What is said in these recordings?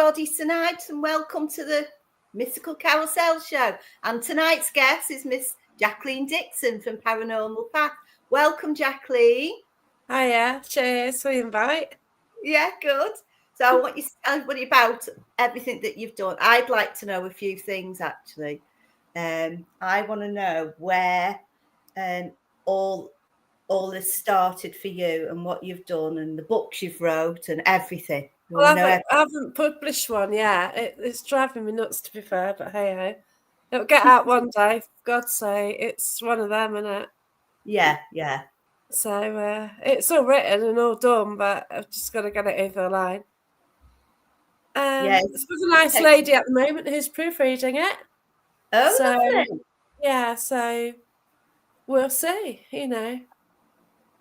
everybody tonight, and welcome to the Mystical Carousel show. And tonight's guest is Miss Jacqueline Dixon from Paranormal Path. Welcome, Jacqueline. Hiya, cheers for the invite. Yeah, good. So I want you to tell everybody about everything that you've done. I'd like to know a few things, actually. I want to know where all this started for you and what you've done and the books you've wrote and everything. Well, I haven't published one yet. It's driving me nuts, to be fair, but hey-ho. It'll get out one day, for God's sake. It's one of them, isn't it? Yeah. So it's all written and all done, but I've just got to get it over the line. It's with a nice lady at the moment who's proofreading it. Oh, so, lovely. Yeah, so we'll see, you know.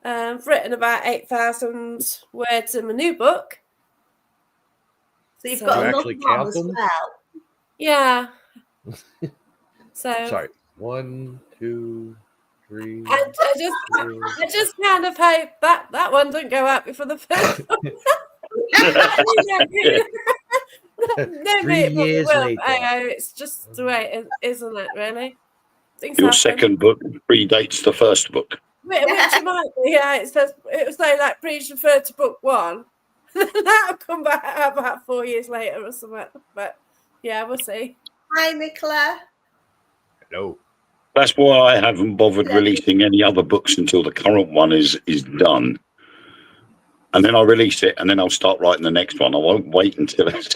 I've written about 8,000 words in my new book. So you've got another one as well. Yeah. So sorry. 1, 2, 3. I just kind of hope that one doesn't go out before the first one. No, 3 years later. It's just the way it is, isn't it, really? Your second book predates the first book. Which it might be, yeah. It was like please refer to book 1. That'll come back about 4 years later or something. But yeah, we'll see. Hi, Nicola. Hello. That's why I haven't bothered releasing any other books until the current one is done. And then I'll release it, and then I'll start writing the next one. I won't wait until it's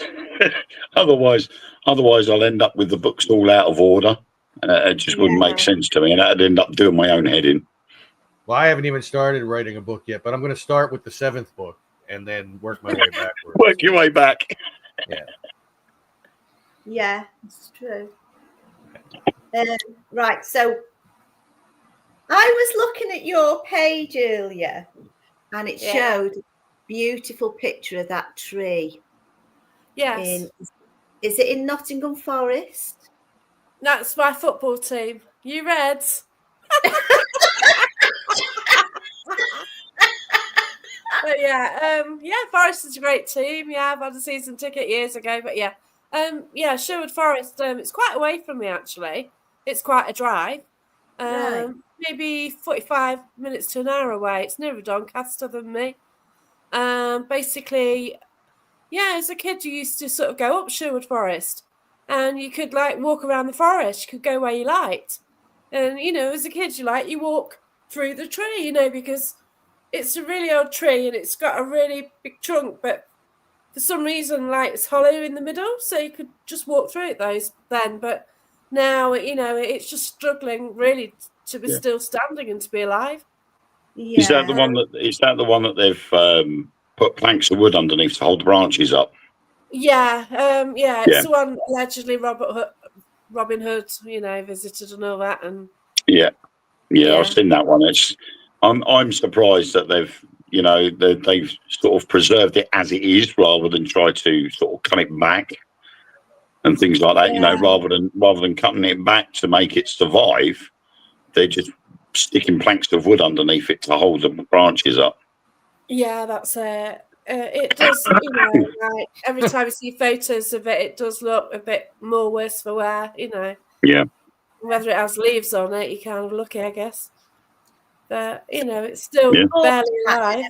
otherwise I'll end up with the books all out of order. It just wouldn't make sense to me, and I'd end up doing my own heading. Well, I haven't even started writing a book yet, but I'm going to start with the 7th book and then work my way backwards. Work your way back. Yeah, it's true. Right, so I was looking at your page earlier, and it showed a beautiful picture of that tree. Yes. Is it in Nottingham Forest? That's my football team. You Reds. But Forest is a great team. Yeah, I've had a season ticket years ago, but Sherwood Forest. It's quite away from me, actually. It's quite a drive. Maybe 45 minutes to an hour away. It's nearer Doncaster than me. Basically, as a kid, you used to sort of go up Sherwood Forest, and you could walk around the forest. You could go where you liked, and as a kid, you walk through the tree, because it's a really old tree and it's got a really big trunk, but for some reason, it's hollow in the middle, so you could just walk through it then. But now, it's just struggling really to be still standing and to be alive. Yeah. Is that the one that they've put planks of wood underneath to hold the branches up? Yeah, it's the one allegedly Robin Hood, visited and all that, and I've seen that one. I'm surprised that they've sort of preserved it as it is rather than try to sort of cut it back and things like that. Rather than cutting it back to make it survive, they're just sticking planks of wood underneath it to hold the branches up. Yeah, that's it. It does, every time I see photos of it, it does look a bit more worse for wear, Yeah. Whether it has leaves on it, you kind of lucky, I guess. But, it's still barely alive.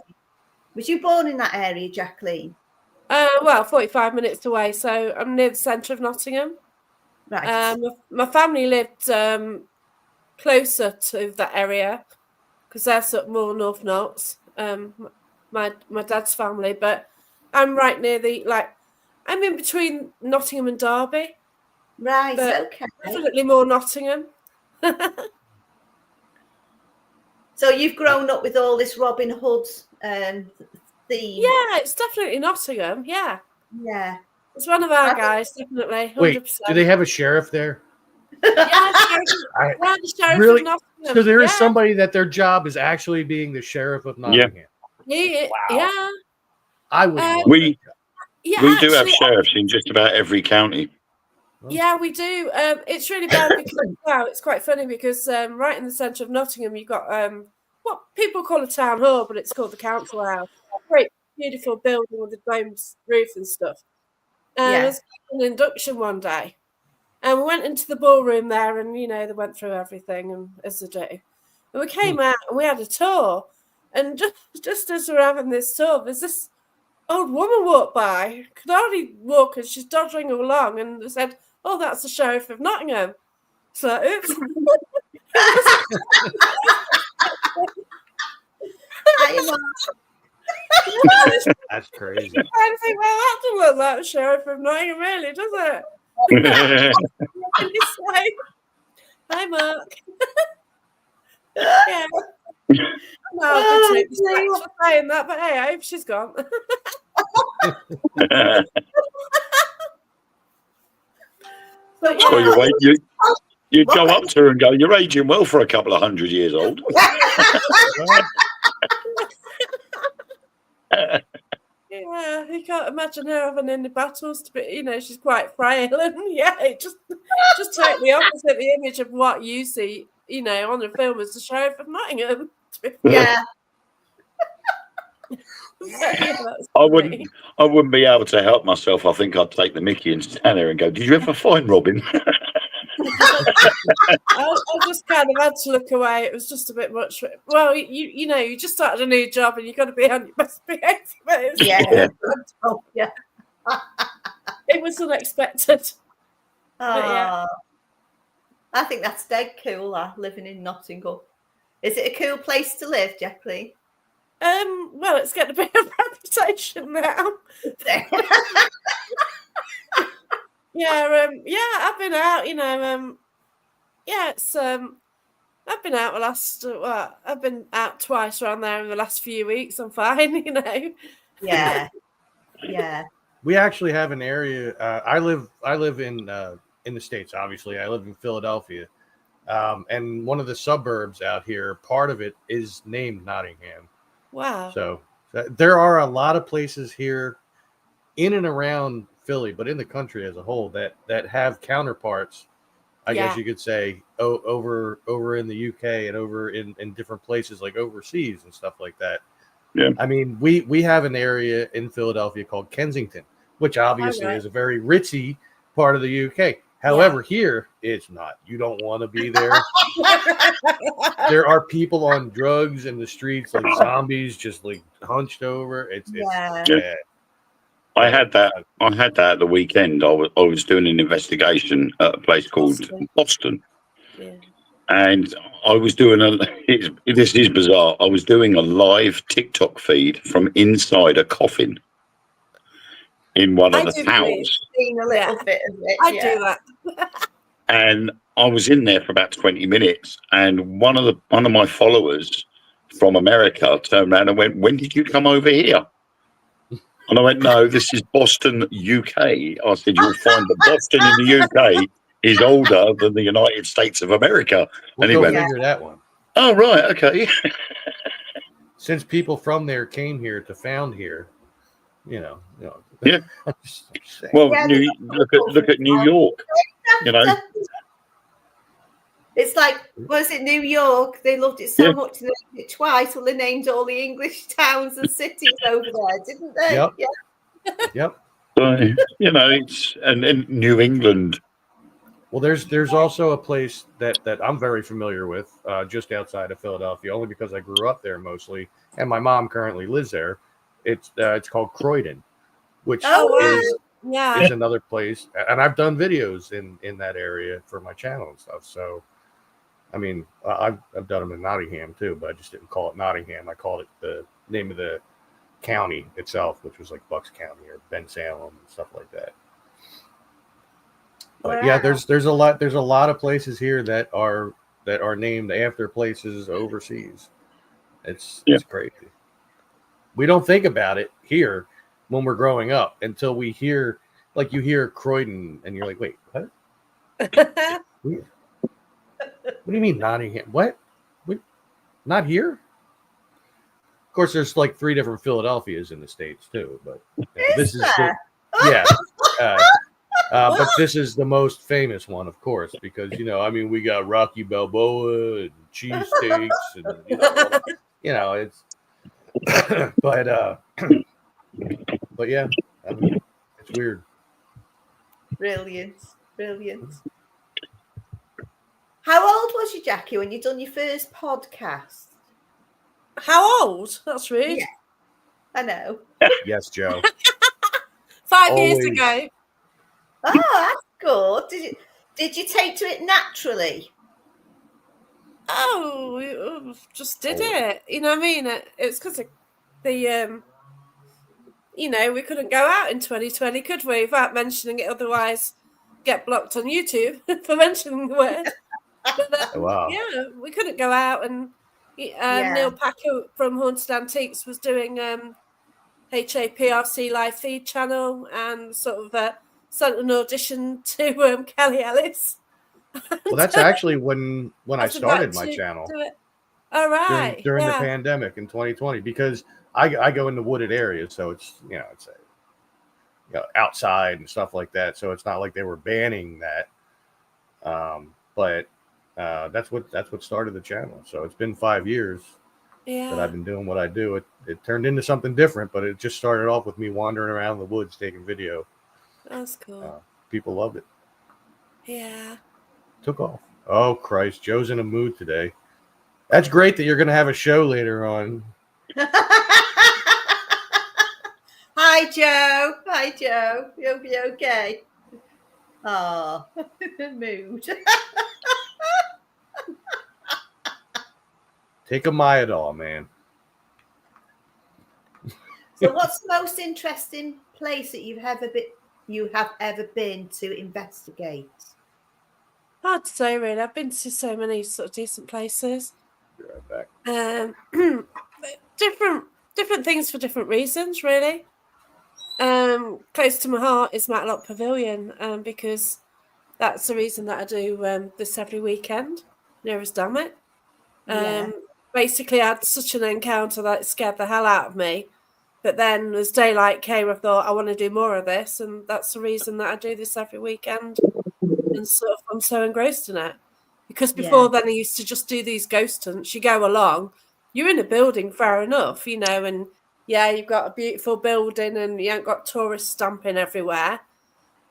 Was you born in that area, Jacqueline? 45 minutes away, so I'm near the centre of Nottingham. Right. My family lived closer to that area because they're sort of more North Notts. My dad's family, but I'm right near I'm in between Nottingham and Derby. Right, okay. Definitely more Nottingham. So you've grown up with all this Robin Hood theme? Yeah, it's definitely Nottingham, yeah. Yeah. It's one of our guys, definitely, 100%. Wait, do they have a sheriff there? Yeah, the sheriff really? of Nottingham. So there is somebody that their job is actually being the sheriff of Nottingham. Yeah. I would. We do have sheriffs in just about every county. Yeah, we do. It's really bad because it's quite funny because right in the centre of Nottingham, you've got what people call a town hall, but it's called the council house. Great, beautiful building with a domed roof and stuff. And I was an induction one day. And we went into the ballroom there and, they went through everything and as they do. And we came out and we had a tour. And just as we were having this tour, there's this old woman walked by, could hardly walk, and she's dodging along, and they said, "Oh, that's the Sheriff of Nottingham." So, oops. That's crazy. I think, well, that doesn't look like the Sheriff of Nottingham, really, does it? And he's like, "Hi, Mark." Yeah. No, I could take respect for saying that, but hey, I hope she's gone. But yeah. Well, you go up to her and go, "You're aging well for a couple of 100 years old." Yeah, you can't imagine her having any battles to be, she's quite frail, and it just totally opposite the image of what you see, on the film as the Sheriff of Nottingham. Yeah. I wouldn't be able to help myself. I think I'd take the mickey and stand there and go, "Did you ever find Robin?" I just kind of had to look away. It was just a bit much. Well, you just started a new job and you've got to be on your best behaviour. Yeah. It was unexpected. I think that's dead cool, living in Nottingham. Is it a cool place to live, Jacqueline? Well, it's getting a bit of reputation now. I've been out, I've been out I've been out twice around there in the last few weeks. I'm fine, Yeah. We actually have an area. I live in the States, obviously. I live in Philadelphia. And one of the suburbs out here, part of it is named Nottingham. Wow. So there are a lot of places here in and around Philly, but in the country as a whole that have counterparts, I guess you could say, over in the UK and over in different places like overseas and stuff like that. Yeah. I mean, we have an area in Philadelphia called Kensington, which obviously is a very ritzy part of the UK. However, here it's not. You don't want to be there. There are people on drugs in the streets, like zombies, just like hunched over. It's bad. I had that at the weekend. I was doing an investigation at a place called Boston. Yeah. And I was doing this is bizarre. I was doing a live TikTok feed from inside a coffin in one of the towers. Seen a little bit of it. I do that. And I was in there for about 20 minutes, and one of my followers from America turned around and went, "When did you come over here?" And I went, "No, this is Boston, UK." I said, "You'll find that Boston in the UK is older than the United States of America." We'll and he went, figure that one. "Oh, right, okay." Since people from there came here to found here, Yeah. Well, look at New York. It's like, was it New York? They loved it so much they named it twice. Well, they named all the English towns and cities over there, didn't they? Yep. Yeah. Yep. So, it's and New England. Well, there's also a place that I'm very familiar with, just outside of Philadelphia, only because I grew up there mostly, and my mom currently lives there. It's called Croydon, which is another place, and I've done videos in that area for my channel and stuff. So, I mean, I've done them in Nottingham too, but I just didn't call it Nottingham. I called it the name of the county itself, which was like Bucks County or Ben Salem and stuff like that. But there's a lot of places here that are named after places overseas. It's crazy. We don't think about it here when we're growing up until we hear, like, you hear Croydon and you're like, wait, what? What do you mean Nottingham? What? Not here? Of course, there's like 3 different Philadelphias in the States too, but this is but this is the most famous one, of course, because we got Rocky Balboa and cheesesteaks, and it's but yeah, I mean, it's weird. Brilliant. How old was you, Jackie, when you done your first podcast? How old? That's rude. Yeah, I know. Yes, Joe. 5 years Always. ago. Oh, that's good. Did you take to it naturally? Oh, we just did it. You know what I mean? It's because the we couldn't go out in 2020, could we? Without mentioning it, otherwise get blocked on YouTube for mentioning the word. But, Wow. yeah, we couldn't go out, and Neil Packer from Haunted Antiques was doing HAPRC live feed channel, and sort of sent an audition to Kelly Ellis. Well, that's actually when I started my channel. All right. During the pandemic in 2020, because I go in the wooded areas, so it's it's outside and stuff like that. So it's not like they were banning that. But that's what started the channel. So it's been 5 years that I've been doing what I do. It turned into something different, but it just started off with me wandering around the woods taking video. That's cool. People loved it. Yeah. Took off. Oh Christ, Joe's in a mood today. That's great that you're going to have a show later on. Hi, Joe. You'll be okay. Oh, mood. Take a Myadol, man. So, what's the most interesting place that you have ever been to investigate? Hard to say, really. I've been to so many sort of decent places. Be right back. Different things for different reasons, really. Close to my heart is Matlock Pavilion, because that's the reason that I do this every weekend, near as damn it. Basically, I had such an encounter that it scared the hell out of me. But then as daylight came, I thought, I want to do more of this. And that's the reason that I do this every weekend. And sort of, I'm so engrossed in it. Because before then, I used to just do these ghost hunts. You go along, you're in a building, fair enough, and you've got a beautiful building and you ain't got tourists stamping everywhere.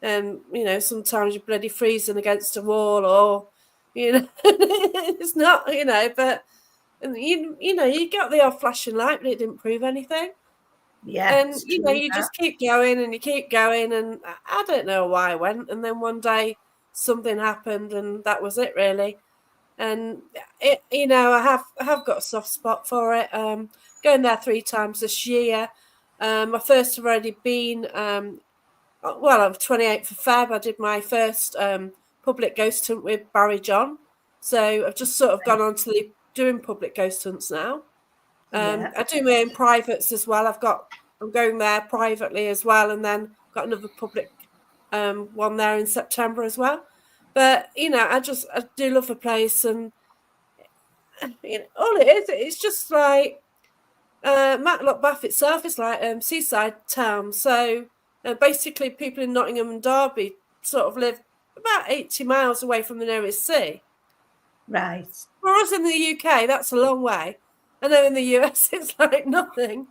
And, sometimes you're bloody freezing against a wall or, it's not, but, you got the odd flashing light, but it didn't prove anything. Yeah. And, you just keep going and you keep going. And I don't know why I went. And then one day something happened and that was it, really. And, I have got a soft spot for it. Going there 3 times this year. My first have already been, on the 28th of Feb, I did my first public ghost hunt with Barry John. So I've just sort of gone on to doing public ghost hunts now. I do my own privates as well. I'm going there privately as well, and then got another public one there in September as well. But I do love the place, and all it is, it's just like Matlock Bath itself is like seaside town. So basically, people in Nottingham and Derby sort of live about 80 miles away from the nearest sea. Right. For us in the UK, that's a long way. I know in the US it's like nothing.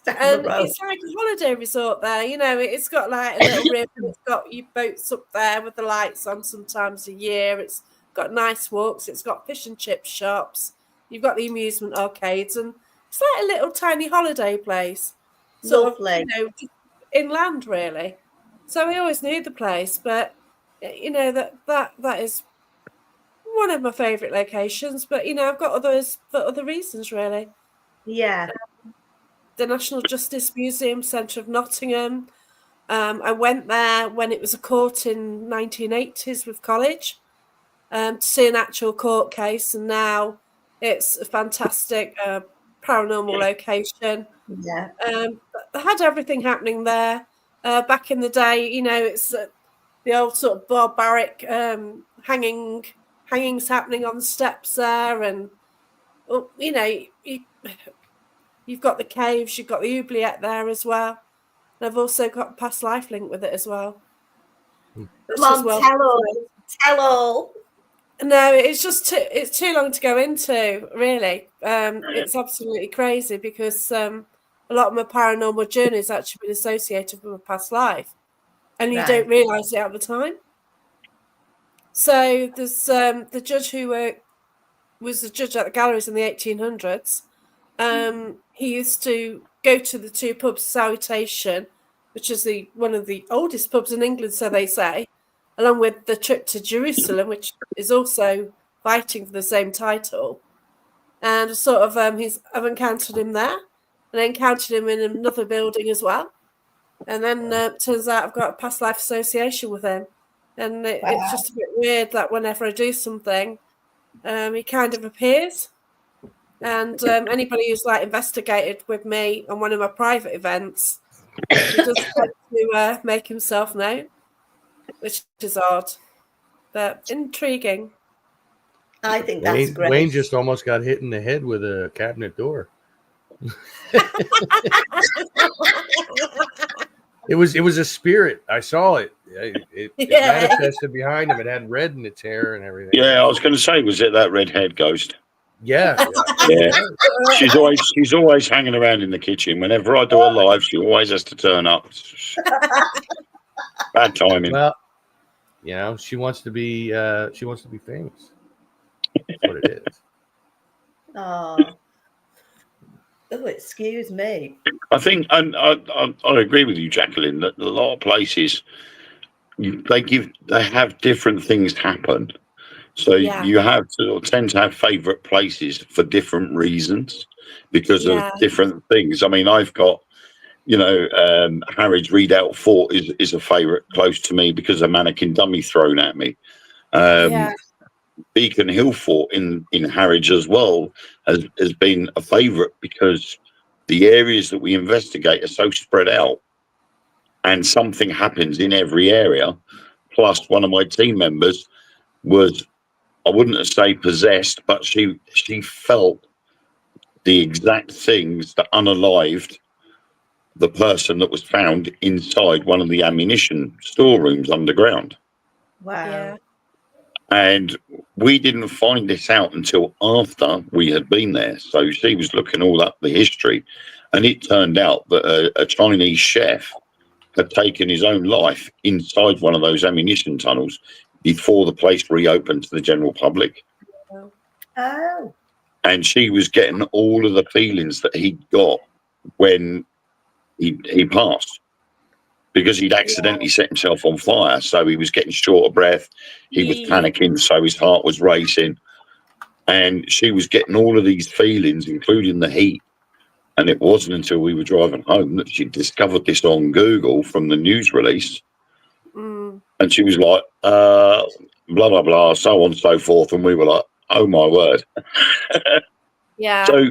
And it's like a holiday resort there, it's got like a little river, it's got your boats up there with the lights on sometimes a year, it's got nice walks, it's got fish and chip shops, you've got the amusement arcades, and it's like a little tiny holiday place. Lovely. Inland really. So we always knew the place, but that is one of my favourite locations, but I've got others for other reasons, really. Yeah. The National Justice Museum Centre of Nottingham. I went there when it was a court in 1980s with college to see an actual court case, and now it's a fantastic paranormal location. Yeah. I had everything happening there. Back in the day, it's the old sort of barbaric hangings happening on the steps there, and you've got the caves, you've got the oubliette there as well. And I've also got a past life link with it as well. Come on, tell all. No, it's just it's too long to go into, really. It's absolutely crazy because a lot of my paranormal journey has actually been associated with my past life. and you Right. don't realise it at the time. So there's the judge who was the judge at the galleries in the 1800s. He used to go to the two pubs, Salutation, which is one of the oldest pubs in England, so they say, along with the trip to Jerusalem, which is also fighting for the same title. And sort of I've encountered him there, and I encountered him in another building as well. And then it turns out I've got a past life association with him. And it's just a bit weird that whenever I do something, he kind of appears. And anybody who's like investigated with me on one of my private events, he does tend to make himself known, which is odd, but intriguing. I think that's great. Wayne just almost got hit in the head with a cabinet door. It was a spirit. I saw it. It manifested behind him. It had red in its hair and everything. Yeah, I was going to say, was it that red-haired ghost? Yeah. She's always hanging around in the kitchen. Whenever I do a live, she always has to turn up. Bad timing. Well, she wants to be famous. That's what it is. Oh, excuse me. I think I agree with you, Jacqueline, that a lot of places they have different things happen. So you have to tend to have favourite places for different reasons because of different things. I mean, I've got, Harrods Redoubt Fort is a favourite close to me because of a mannequin dummy thrown at me. Beacon Hill Fort in Harwich as well has been a favourite because the areas that we investigate are so spread out and something happens in every area. Plus, one of my team members was, I wouldn't say possessed, but she felt the exact things that unalived the person that was found inside one of the ammunition storerooms underground. Wow. Yeah. And we didn't find this out until after we had been there. So she was looking all up the history, and it turned out that a Chinese chef had taken his own life inside one of those ammunition tunnels before the place reopened to the general public. Oh. And she was getting all of the feelings that he got when he passed, because he'd accidentally set himself on fire. So he was getting short of breath. He was panicking, so his heart was racing. And she was getting all of these feelings, including the heat. And it wasn't until we were driving home that she discovered this on Google from the news release. And she was like, blah, blah, blah, so on and so forth. And we were like, oh, my word. Yeah. So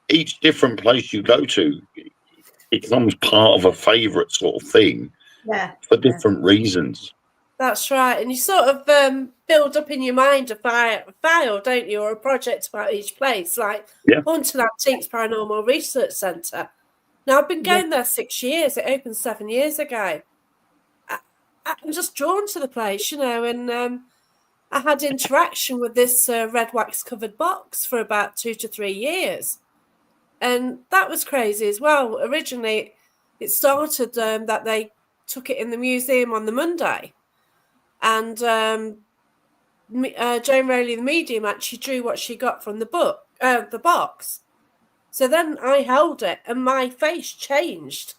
each different place you go to, it becomes part of a favourite sort of thing for different reasons. That's right. And you sort of build up in your mind a file, don't you, or a project about each place, like Haunted Antiques Paranormal Research Centre. Now, I've been going there 6 years. It opened 7 years ago. I'm just drawn to the place, and I had interaction with this red wax covered box for about 2 to 3 years. And that was crazy as well. Originally, it started that they took it in the museum on the Monday. And Joan Rayleigh, the medium, actually drew what she got from the box. So then I held it and my face changed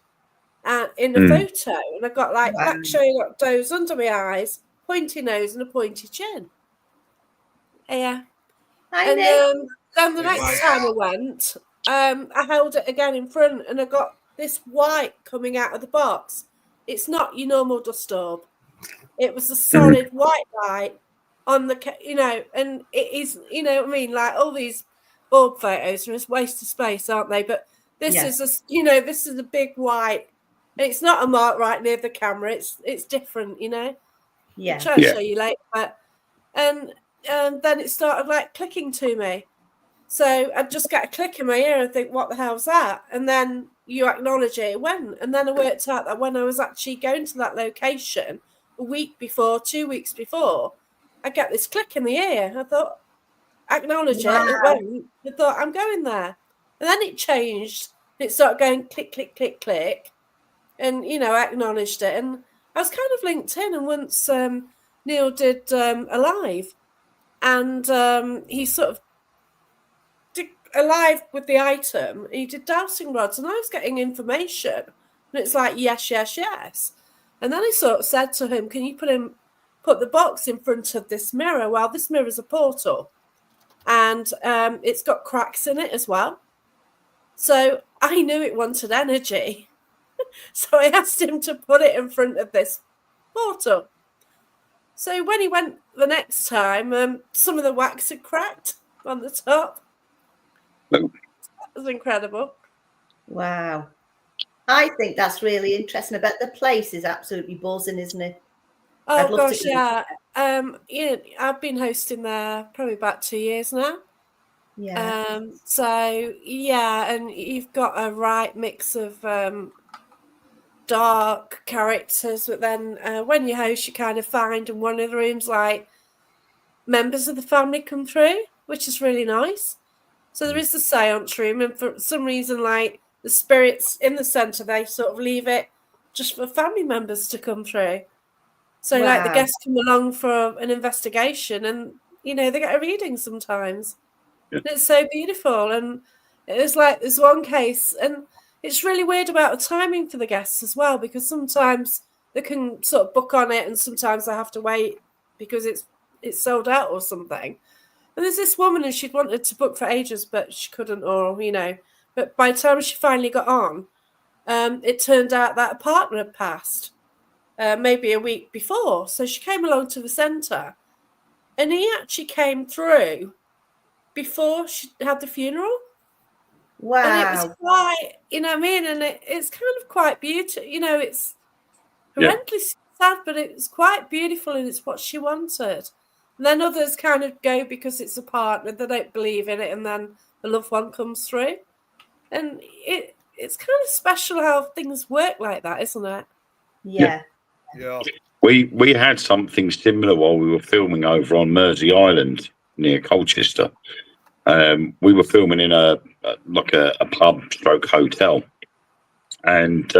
in the photo. And I got black showing up does under my eyes, pointy nose and a pointy chin. Yeah. And then the next time I went, I held it again in front and I got this white coming out of the box. It's not your normal dust orb. It was a solid white light on the, and it is, what I mean? Like all these orb photos are a waste of space, aren't they? But this is this is a big white, and it's not a mark right near the camera. It's different, Yeah. I'll try to show you later. But, and then it started clicking to me. So I'd just get a click in my ear and think, what the hell's that? And then you acknowledge it went. And then I worked out that when I was actually going to that location a week before, 2 weeks before, I get this click in the ear. I thought, acknowledge it went. I thought, I'm going there. And then it changed. It started going click, click, click, click. And, I acknowledged it. And I was kind of linked in, and once Neil did a live, and he sort of did a live with the item. He did dowsing rods, and I was getting information, and it's like yes, yes, yes. And then I sort of said to him, "Can you put the box in front of this mirror? Well, this mirror is a portal, and it's got cracks in it as well." So I knew it wanted energy. So I asked him to put it in front of this portal. So when he went the next time, some of the wax had cracked on the top. That was incredible. Wow. I think that's really interesting. I bet the place is absolutely buzzing, isn't it? Oh gosh, yeah. I've been hosting there probably about 2 years now. Yeah. So yeah, and you've got a right mix of dark characters, but then when you host, you kind of find in one of the rooms like members of the family come through, which is really nice. So there is the seance room, and for some reason, like the spirits in the centre, they sort of leave it just for family members to come through. So like the guests come along for an investigation, and they get a reading sometimes. Yeah. And it's so beautiful, and it's like there's one case, and it's really weird about the timing for the guests as well, because sometimes they can sort of book on it, and sometimes they have to wait because it's sold out or something. And there's this woman, and she'd wanted to book for ages, but she couldn't, But by the time she finally got on, it turned out that a partner had passed, maybe a week before. So she came along to the centre, and he actually came through before she had the funeral. Wow. And it was quite, and it's kind of quite beautiful. It's horrendously sad, but it's quite beautiful, and it's what she wanted. And then others kind of go because it's a partner, they don't believe in it, and then the loved one comes through. And it's kind of special how things work like that, isn't it? Yeah. Yeah. We had something similar while we were filming over on Mersey Island near Colchester. We were filming in a pub stroke hotel, and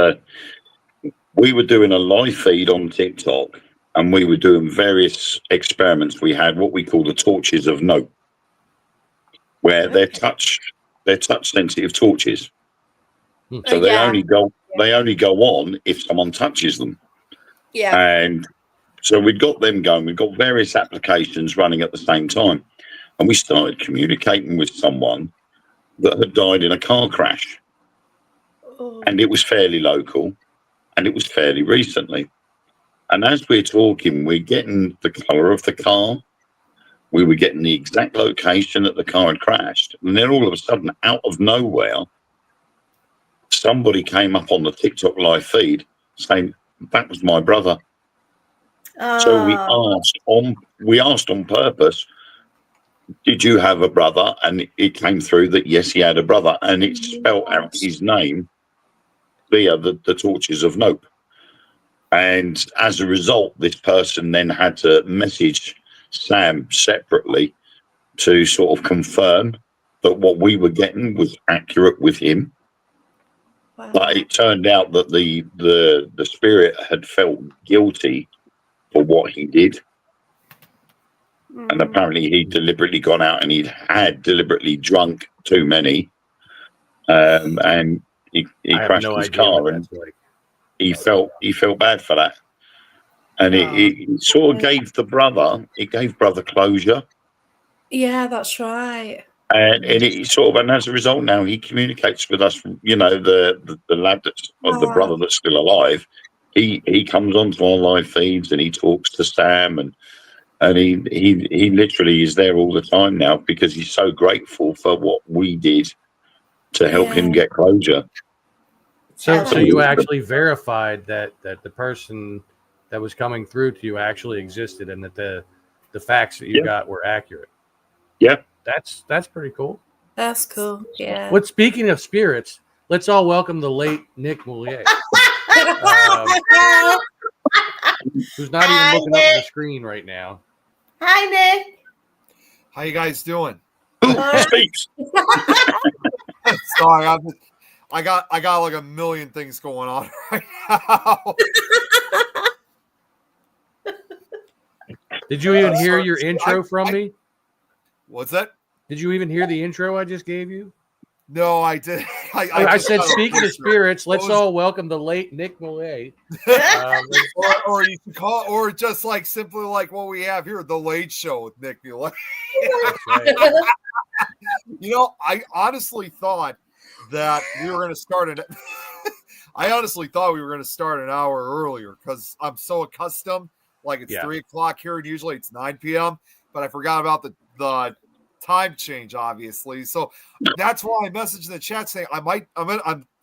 we were doing a live feed on TikTok, and we were doing various experiments. We had what we call the torches of note, where they're touch sensitive torches. So they only go on if someone touches them. Yeah. And so we'd got them going. We've got various applications running at the same time. And we started communicating with someone that had died in a car crash. Oh. And it was fairly local, and it was fairly recently. And as we're talking, we're getting the colour of the car. We were getting the exact location that the car had crashed. And then all of a sudden, out of nowhere, somebody came up on the TikTok live feed saying, "That was my brother." So we asked on purpose, "Did you have a brother?" And it came through that yes, he had a brother, and it spelled out his name via the torches of note. And as a result, this person then had to message Sam separately to sort of confirm that what we were getting was accurate with him. Wow. But it turned out that the spirit had felt guilty for what he did. And apparently he'd deliberately gone out and had deliberately drunk too many. And he crashed his car, and he felt bad for that. And it sort of gave brother closure. Yeah, that's right. And it sort of, and as a result, now he communicates with us. The lad the brother that's still alive. He comes onto our live feeds and he talks to Sam, and he literally is there all the time now because he's so grateful for what we did to help him get closure. So you actually verified that the person that was coming through to you actually existed, and that the facts that you got were accurate. Yeah. That's pretty cool. That's cool. Yeah. What, speaking of spirits, let's all welcome the late Nick Moulier. Who's not even looking up at the screen right now. Hi, Nick. How you guys doing? Speaks. Sorry, I got like a million things going on right now. Did you even hear your intro from me? What's that? Did you even hear the intro I just gave you? No, I did. I said, speaking of spirits, let's all welcome the late Nick Millay. Or you can call, or just like simply like what we have here, the Late Show with Nick Millay. Right. You know, I honestly thought that we were going to start it. I honestly thought we were going to start an hour earlier because I'm so accustomed. Like it's 3 o'clock here, and usually it's 9 p.m. But I forgot about the time change, obviously. So that's why I messaged in the chat saying I'm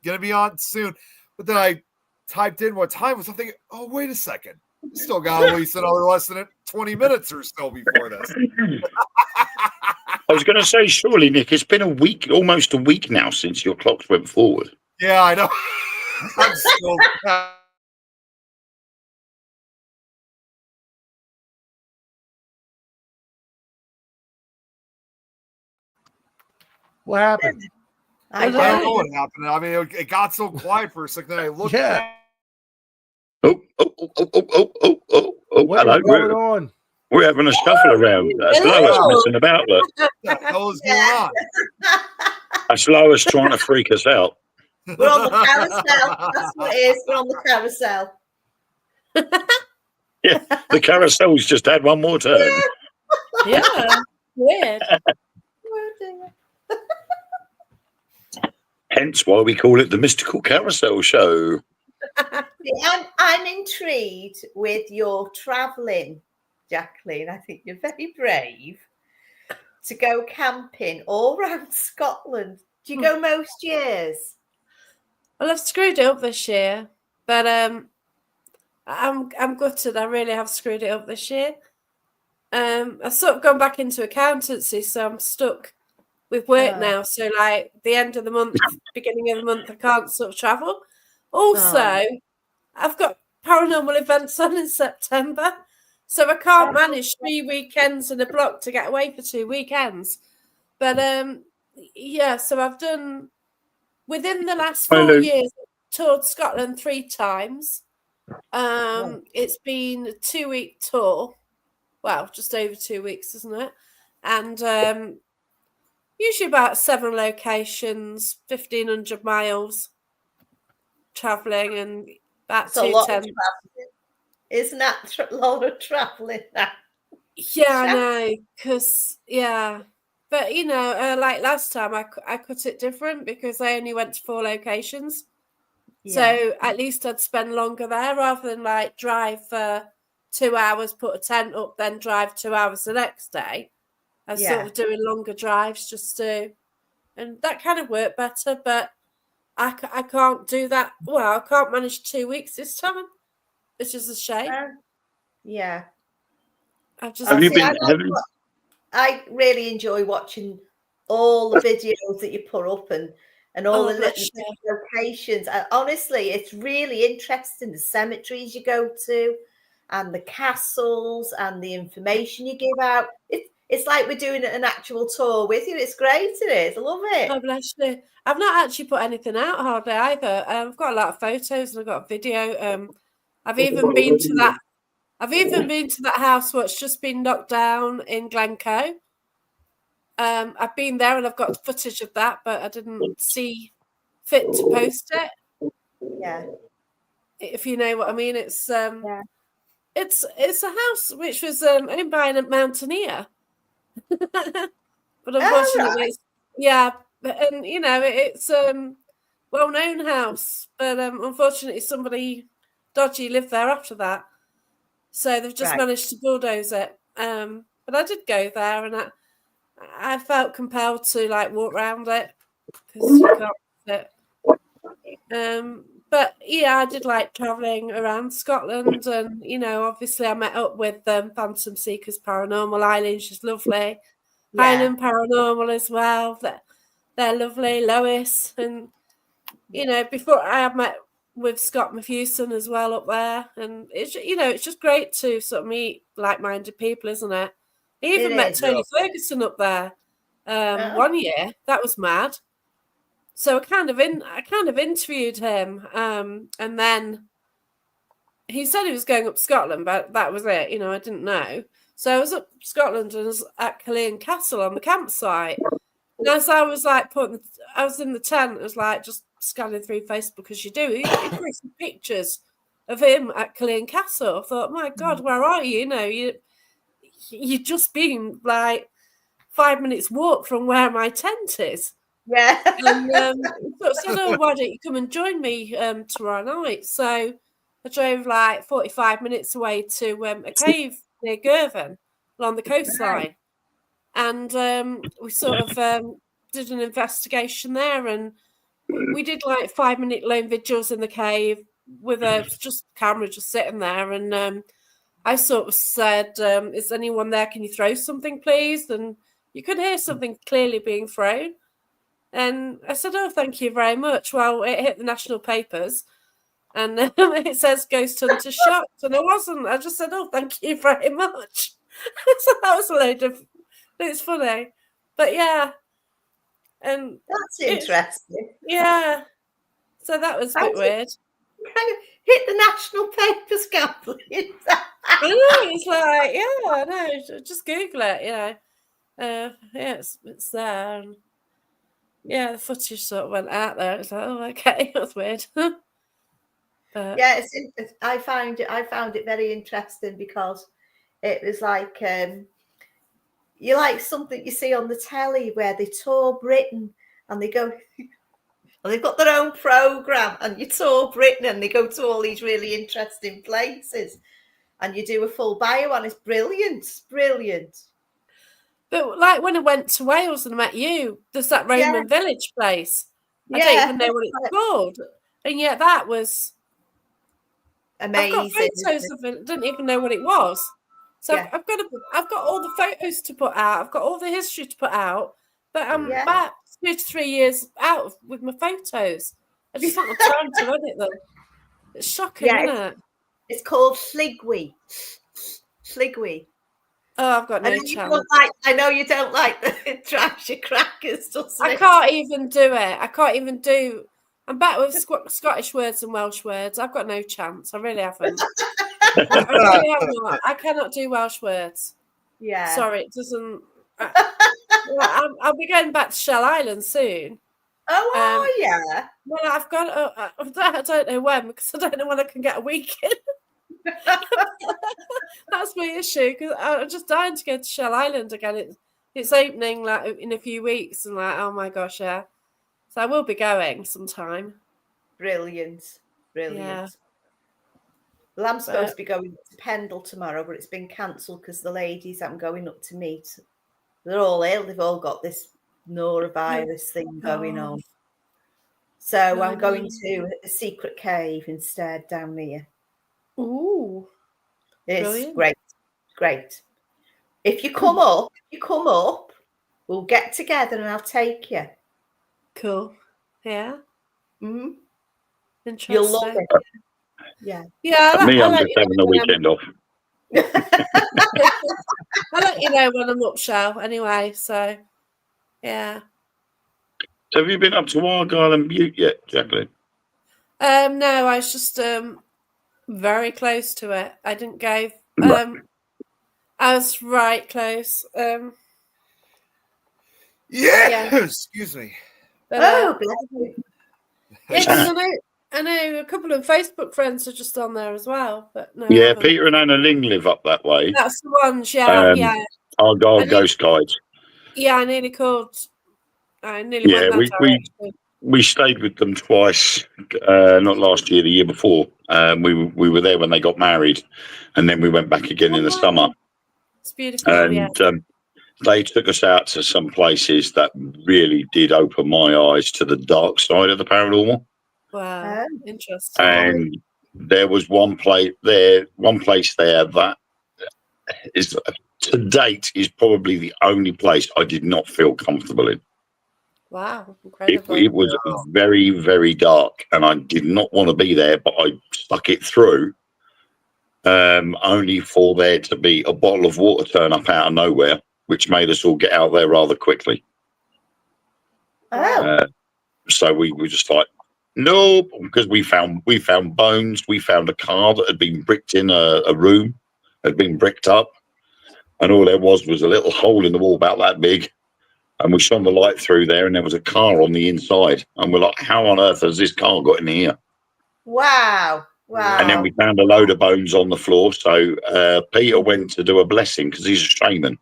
gonna be on soon. But then I typed in what time was. I'm thinking, oh, wait a second, still got at least another less than 20 minutes or so before this. I was going to say, surely, Nick, it's been a week, almost a week now since your clocks went forward. Yeah, I know. I'm still. What happened? I don't know what happened. I mean, it got so quiet for a second. Then I looked at. Oh, What's hello. going on? We're having a scuffle around. That's Lois messing about. Look. What the hell is going on? That's Lois trying to freak us out. We're on the carousel. That's what it is. We're on the carousel. Yeah, the carousel's just had one more turn. Yeah, weird. Hence why we call it the Mystical Carousel Show. I'm intrigued with your travelling, Jacqueline. I think you're very brave to go camping all around Scotland. Do you go most years? Well, I've screwed it up this year, but I'm gutted. I really have screwed it up this year. I've sort of gone back into accountancy, so I'm stuck with work now. So like the end of the month, beginning of the month, I can't sort of travel. Also, I've got paranormal events on in September, so I can't manage 3 weekends in a block to get away for 2 weekends. But yeah, so I've done within the last 4 years, I've toured Scotland 3 times. It's been a 2-week tour. Well, just over 2 weeks, isn't it? And usually about 7 locations, 1,500 miles travelling, and about 210. Isn't that a lot of travelling? Yeah, I know, because, but, you know, like last time I cut it different because I only went to 4 locations. Yeah. So at least I'd spend longer there rather than like drive for 2 hours, put a tent up, then drive 2 hours the next day. I was sort of doing longer drives and that kind of worked better, but I can't do that. Well, I can't manage 2 weeks this time. It's just a shame. Yeah. I really enjoy watching all the videos that you put up and all the little locations. Honestly, it's really interesting, the cemeteries you go to and the castles and the information you give out. It's like we're doing an actual tour with you. It's great, it is. I love it. Oh, bless you. I've not actually put anything out hardly either. I've got a lot of photos and I've got a video. I've even been to that house what's just been knocked down in Glencoe. I've been there and I've got footage of that, but I didn't see fit to post it. Yeah. If you know what I mean, it's a house which was owned by a mountaineer. But unfortunately, and you know, it's well-known house, but unfortunately somebody dodgy lived there after that, so they've just managed to bulldoze it. But I did go there, and I felt compelled to like walk around it because you can't sit. But yeah, I did like traveling around Scotland, and you know, obviously I met up with Phantom Seekers Paranormal. Eileen, she's lovely. Highland Paranormal as well. They're lovely. Lois, and you know, before I have met with Scott Mathewson as well up there, and it's, you know, it's just great to sort of meet like-minded people, isn't it? I even met Tony Ferguson up there 1 year. That was mad. So I kind of interviewed him, and then he said he was going up to Scotland, but that was it. You know, I didn't know. So I was up Scotland and I was at Caerhun Castle on the campsite. And as I was like I was in the tent, I was like just scanning through Facebook as you do. He put some pictures of him at Caerhun Castle. I thought, my God, where are you? You know, you've just been like 5 minutes walk from where my tent is. Yeah. And so I said, oh, why don't you come and join me tomorrow night? So I drove like 45 minutes away to a cave near Girvan along the coastline. And we sort of did an investigation there, and we did like 5-minute lone vigils in the cave with just camera just sitting there. And I sort of said, is anyone there? Can you throw something, please? And you could hear something clearly being thrown. And I said, oh, thank you very much. Well, it hit the national papers and it says ghost hunter shocked. And I wasn't. I just said, oh, thank you very much. So that was a load of, it's funny. But yeah. And that's interesting. Yeah. So that was a bit weird. Hit the national papers, Kathleen. I know, it's like, yeah, I know. Just Google it, you know. Yeah, it's there. And yeah, the footage sort of went out there. It's like, oh, okay, that's weird. But, yeah, I found it very interesting because it was like you like something you see on the telly where they tour Britain and they go and they've got their own program and you tour Britain and they go to all these really interesting places and you do a full bio and it's brilliant. But like when I went to Wales and I met you, there's that Roman village place. I don't even know what it's called. And yet that was amazing. I've got photos of it. I didn't even know what it was. So I've got all the photos to put out. I've got all the history to put out. But I'm about 2 to 3 years out with my photos. I just don't have time to edit them. It's shocking, isn't it? It's called Sligwy. Oh, I've got no chance. I know you don't like the trash your crackers, doesn't it? I can't even do it. I can't even do. I'm back with Scottish words and Welsh words. I've got no chance. I really haven't. I really have not. I cannot do Welsh words. Yeah. Sorry, it doesn't. I'll be going back to Shell Island soon. Oh, yeah. Well, I've got. I don't know when because I don't know when I can get a week in. That's my issue because I'm just dying to go to Shell Island again. It's opening like in a few weeks, and like, oh my gosh, yeah. So I will be going sometime. Brilliant. Yeah. Well, I'm supposed to be going to Pendle tomorrow, but it's been cancelled because the ladies I'm going up to meet, they're all ill. They've all got this norovirus thing going on. So I'm going to a secret cave instead down there. Ooh. It's great. If you come up, we'll get together and I'll take you. Cool. Yeah. Mm-hmm. Interesting. You'll love it. Yeah. Yeah. I'm just having a weekend off. I'll let you know when I'm up, Shell, anyway. So, yeah. So have you been up to Argyll and Bute yet, Jacqueline? No, I was just very close to it. I didn't go. I was right close. Excuse me. But, I know a couple of Facebook friends are just on there as well. But no, yeah, Peter and Anna Ling live up that way. That's the ones. Yeah. Argyll Ghost Guides. Yeah, I nearly called. I nearly went that direction. We stayed with them twice, not last year, the year before. We were there when they got married, and then we went back again in the summer. It's beautiful, and they took us out to some places that really did open my eyes to the dark side of the paranormal. Wow, interesting. And there was one place there that is to date is probably the only place I did not feel comfortable in. Wow, incredible. It was very, very dark, and I did not want to be there, but I stuck it through, only for there to be a bottle of water turn up out of nowhere, which made us all get out there rather quickly. So we were just like, nope, because we found bones. We found a car that had been bricked in a room, had been bricked up. and all there was a little hole in the wall about that big, and we shone the light through there, and there was a car on the inside, and we're like, how on earth has this car got in here? Wow. And then we found a load of bones on the floor. So Peter went to do a blessing because he's a shaman,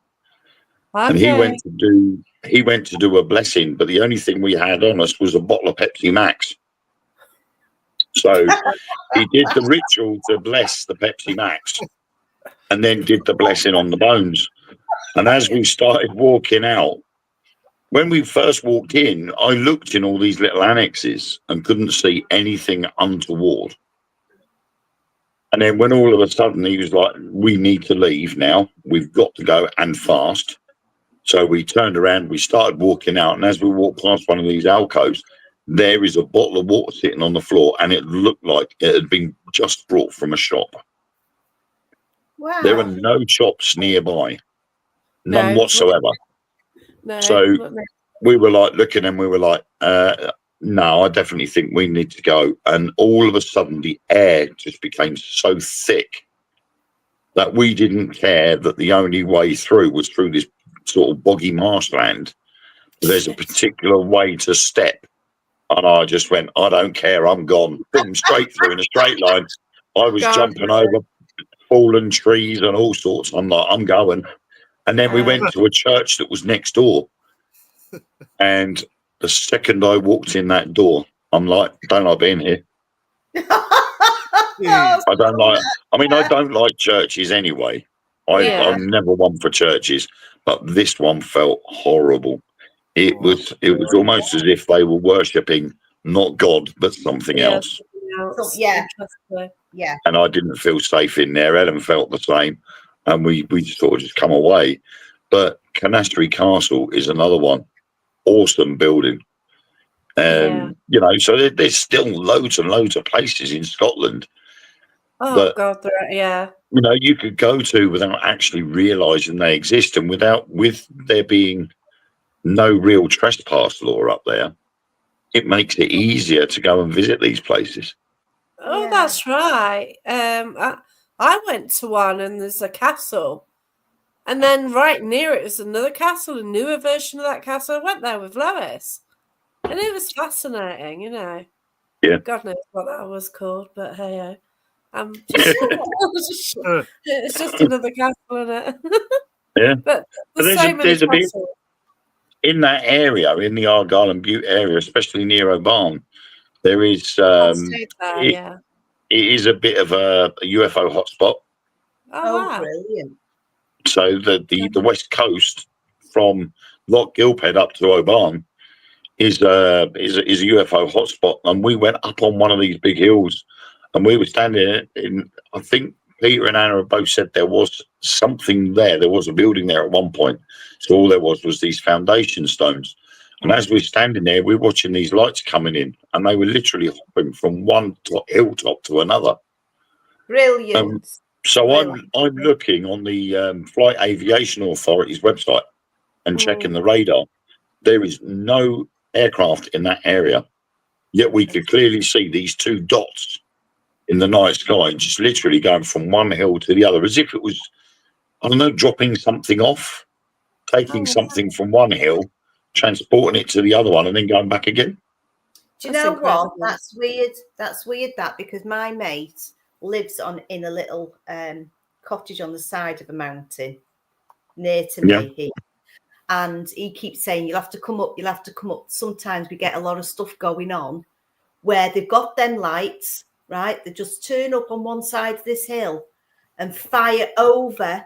and he went to do a blessing, but the only thing we had on us was a bottle of Pepsi Max. So he did the ritual to bless the Pepsi Max, and then did the blessing on the bones. And as we started walking out, when we first walked in, I looked in all these little annexes and couldn't see anything untoward. And then when all of a sudden he was like, we need to leave now. We've got to go, and fast. So we turned around, we started walking out. And as we walked past one of these alcoves, there is a bottle of water sitting on the floor, and it looked like it had been just brought from a shop. Wow. There were no shops nearby, none whatsoever. No, So we were like looking, and we were like, no, I definitely think we need to go. And all of a sudden, the air just became so thick that we didn't care that the only way through was through this sort of boggy marshland. There's a particular way to step. And I just went, I don't care, I'm gone. Boom, straight through in a straight line. I was jumping over fallen trees and all sorts. I'm like, I'm going. And then we went to a church that was next door. And the second I walked in that door, I'm like, don't like being here. I don't like churches anyway. I'm never one for churches, but this one felt horrible. It was almost as if they were worshipping not God but something else. Yeah. And I didn't feel safe in there. Ellen felt the same, and we sort of just come away. But Canastry Castle is another one. Awesome building. You know, so there's still loads and loads of places in Scotland. Oh, God, yeah. You know, you could go to without actually realising they exist, and with there being no real trespass law up there, it makes it easier to go and visit these places. Oh, that's right. I went to one, and there's a castle, and then right near it is another castle, a newer version of that castle. I went there with Lois, and it was fascinating, you know. Yeah. God knows what that was called, but hey, it's just another castle, isn't it? Yeah. But there's a bit in that area, in the Argyll and Bute area, especially near Oban. There is it is a bit of a UFO hotspot. Oh, wow. Brilliant. So the west coast from Loch Gilphead up to Oban is a UFO hotspot, and we went up on one of these big hills, and we were standing in. I think Peter and Anna have both said there was something there. There was a building there at one point. So all there was these foundation stones. And as we're standing there, we're watching these lights coming in, and they were literally hopping from one hilltop to another. Brilliant. So I'm looking on the Flight Aviation Authority's website and checking the radar. There is no aircraft in that area, yet we could clearly see these two dots in the night sky, just literally going from one hill to the other, as if it was, I don't know, dropping something off, taking something from one hill, transporting it to the other one, and then going back again. Do you know what? That's weird. That's weird, because my mate lives in a little cottage on the side of a mountain near to me. And he keeps saying, you'll have to come up. Sometimes we get a lot of stuff going on where they've got them lights, right? They just turn up on one side of this hill and fire over,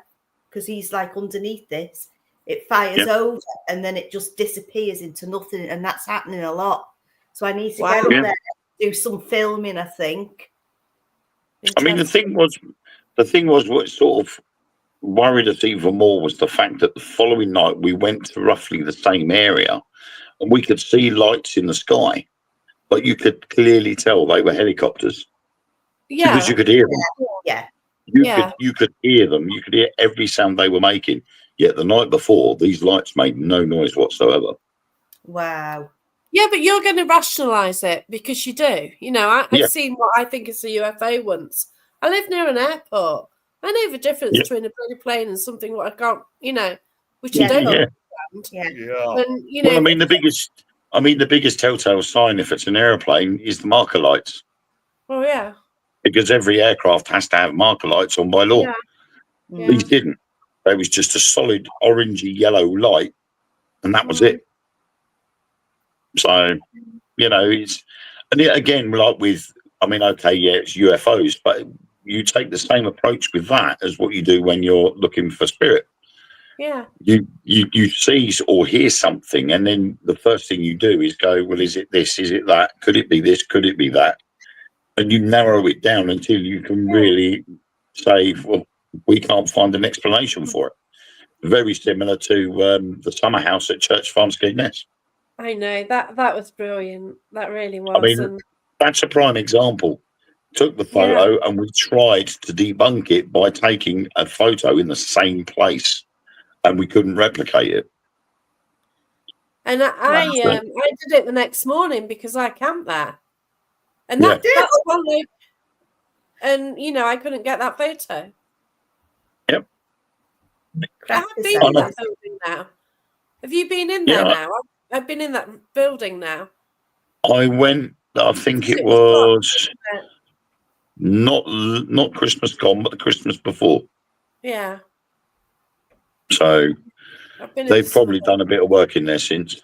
because he's like underneath this. It fires over, and then it just disappears into nothing. And that's happening a lot. So I need to get up there and do some filming, I think. I mean, the thing was what sort of worried us even more was the fact that the following night we went to roughly the same area, and we could see lights in the sky, but you could clearly tell they were helicopters. Yeah, because you could hear them. You could hear them. You could hear every sound they were making. Yet the night before, these lights made no noise whatsoever. Wow. Yeah, but you're going to rationalise it because you do. You know, I've seen what I think is a UFO once. I live near an airport. I know the difference Yeah. between a bloody plane and something what I can't, which Yeah. I don't Yeah. understand. Yeah. And Well, I mean, the biggest telltale sign if it's an airplane is the marker lights, oh yeah, because every aircraft has to have marker lights on by law. yeah, Mm. These didn't. They was just a solid orangey yellow light, and that was it. So, it's, and again, like with, I mean, okay, yeah, it's UFOs, but you take the same approach with that as what you do when you're looking for spirit. yeah. You see or hear something, and then the first thing you do is go, well, is it this? Is it that? Could it be this? Could it be that? And you narrow it down until you can really say, well, we can't find an explanation for it. Very similar to the summer house at Church Farm Skegness. I know that was brilliant. That really was. I mean, that's a prime example. Took the photo and we tried to debunk it by taking a photo in the same place, and we couldn't replicate it. And I did it the next morning because I camped there, and Yeah. that's one way. And I couldn't get that photo. Yep. I have been in that building now. Have you been in there now? I've been in that building now. I went. I think it was not Christmas gone, but the Christmas before. Yeah. So they've probably done a bit of work in there since.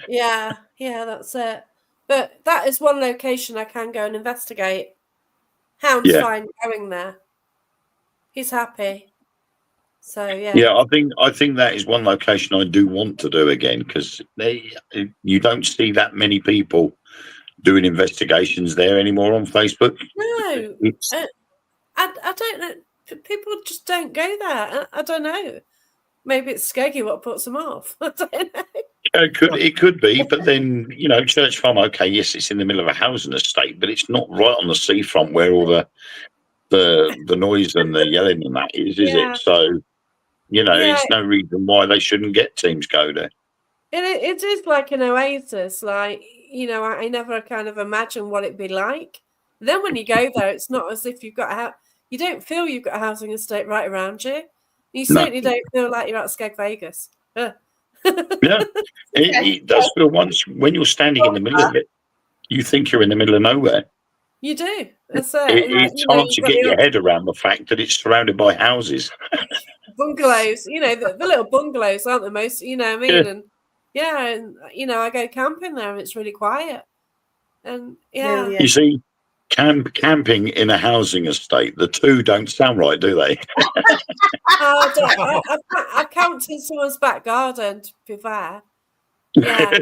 Yeah, that's it. But that is one location I can go and investigate. Hound's fine going there. He's happy. So yeah. Yeah, I think that is one location I do want to do again, because you don't see that many people doing investigations there anymore on Facebook. No, I don't know. People just don't go there. I don't know. Maybe it's Skeggy what puts them off. I don't know. It could be, but then Church Farm. Okay, yes, it's in the middle of a housing estate, but it's not right on the seafront where all the noise and the yelling and that is it? So it's no reason why they shouldn't get teams go there. It is like an oasis. Like I never kind of imagine what it'd be like. Then when you go there, it's not as if you've got you don't feel you've got a housing estate right around you. You certainly don't feel like you're at Skeg Vegas. Yeah, it does feel once when you're standing in the middle of it, you think you're in the middle of nowhere. You do. That's it. It's hard to get your head around the fact that it's surrounded by houses. Bungalows, the little bungalows aren't the most, what I mean? Yeah. And I go camping there and it's really quiet. And You see, camping in a housing estate, the two don't sound right, do they? I camped in someone's back garden, to be fair. Yeah.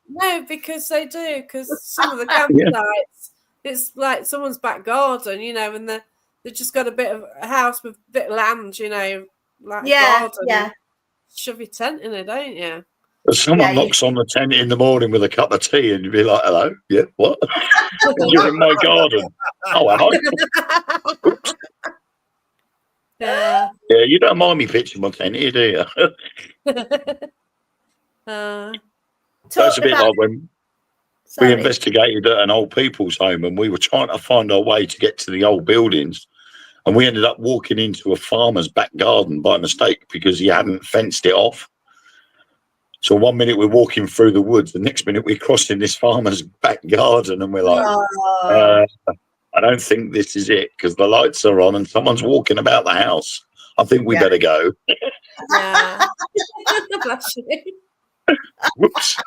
No, because they do, because some of the campsites, it's like someone's back garden, and they've just got a bit of a house with a bit of land, like a garden. Yeah. Shove your tent in it, don't you? Someone knocks on the tent in the morning with a cup of tea and you'd be like, hello? Yeah, what? You're in my garden. Oh, am I? Oops. Yeah, you don't mind me pitching my tent here, do you? That's a bit like when we investigated at an old people's home and we were trying to find our way to get to the old buildings, and we ended up walking into a farmer's back garden by mistake because he hadn't fenced it off. So 1 minute we're walking through the woods, the next minute we're crossing this farmer's back garden, and we're like, I don't think this is it because the lights are on and someone's walking about the house. I think we better go. Yeah. Bless you. Whoops.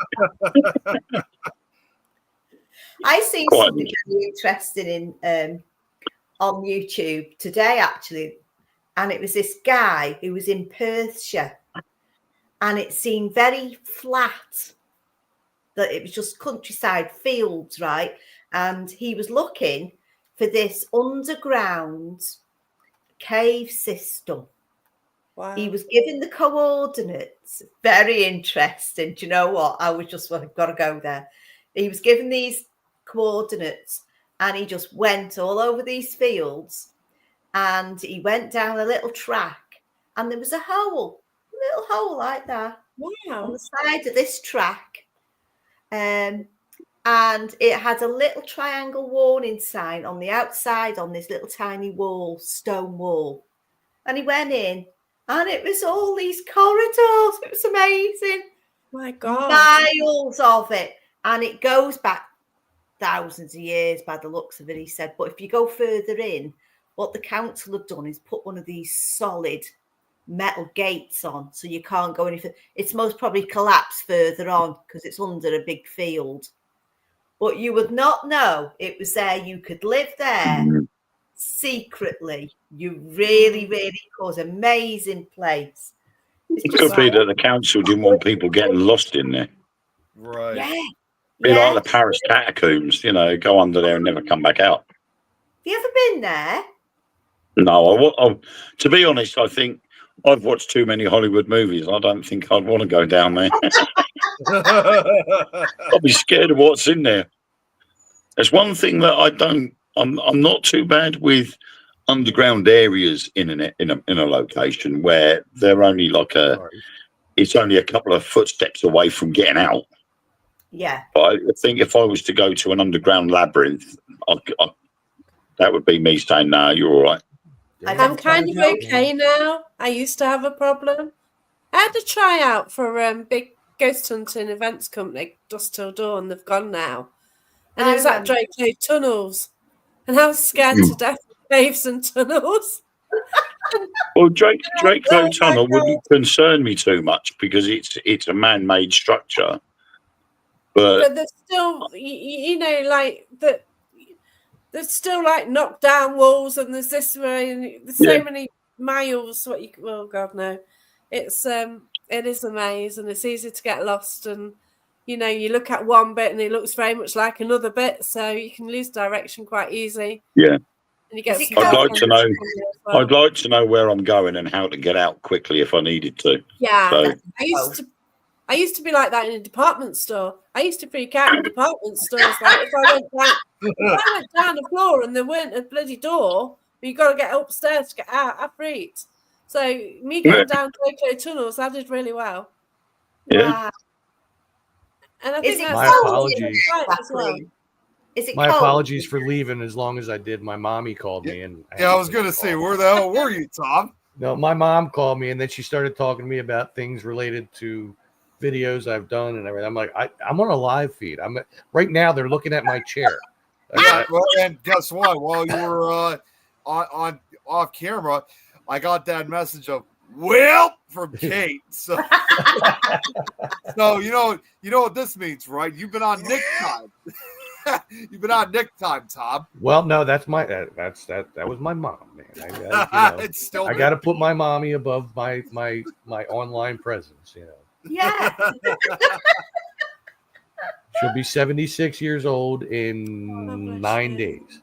I seen something very interesting on YouTube today, actually, and it was this guy who was in Perthshire, and it seemed very flat. That it was just countryside fields, right? And he was looking for this underground cave system. Wow. He was given the coordinates. Very interesting. Do you know what? I was just, I've got to go there. He was given these coordinates and he just went all over these fields, and he went down a little track and there was a little hole like that on the side of this track. And it had a little triangle warning sign on the outside on this little tiny wall, stone wall. And he went in, and it was all these corridors. It was amazing. My God. Miles of it. And it goes back thousands of years by the looks of it, he said. But if you go further in, what the council have done is put one of these solid metal gates on, so you can't go any further. It's most probably collapsed further on because it's under a big field. But you would not know it was there. You could live there secretly. You really, really could. Amazing place. It could be that the council didn't want people getting lost in there. Right. Yeah. Be like the Paris catacombs, go under there and never come back out. Have you ever been there? No, to be honest, I think I've watched too many Hollywood movies. I don't think I'd want to go down there. I'll be scared of what's in there. There's one thing that I'm not too bad with underground areas in a location where they're only it's only a couple of footsteps away from getting out. Yeah. But I think if I was to go to an underground labyrinth, that would be me saying, "No, you're all right." I'm kind of okay now. I used to have a problem. I had a tryout for a big ghost hunting events company, Dusk Till Dawn. They've gone now. And it was at Draco Tunnels. And I was scared to death of caves and tunnels. Well, Draco Tunnel wouldn't concern me too much because it's a man-made structure. But there's still, there's still knocked down walls, and there's this way, and there's so many miles. Oh God, no! It is a maze, and it's easy to get lost. And you look at one bit, and it looks very much like another bit, so you can lose direction quite easy. Yeah. And you get I'd like to know where I'm going and how to get out quickly if I needed to. Yeah, so. I used to be like that in a department store. I used to freak out in department stores. Like if I went down the floor and there weren't a bloody door, you got to get upstairs to get out. I freaked. So me getting down Draco Tunnels, I did really well. Yeah. Wow. And I think that's my apologies. Is it my cold? apologies for leaving as long as I did. My mommy called me, and I was going to say, where the hell were you, Tom? No, my mom called me, and then she started talking to me about things related to videos I've done and everything. I'm like, I'm on a live feed. Right now. They're looking at my chair. And guess what? While you were on off camera, I got that message of "Well" from Kate. So, you know what this means, right? You've been on Nick time. You've been on Nick time, Tom. Well, no, that's that was my mom, man. I got to put my mommy above my online presence, Yeah. She'll be 76 years old in 9 days.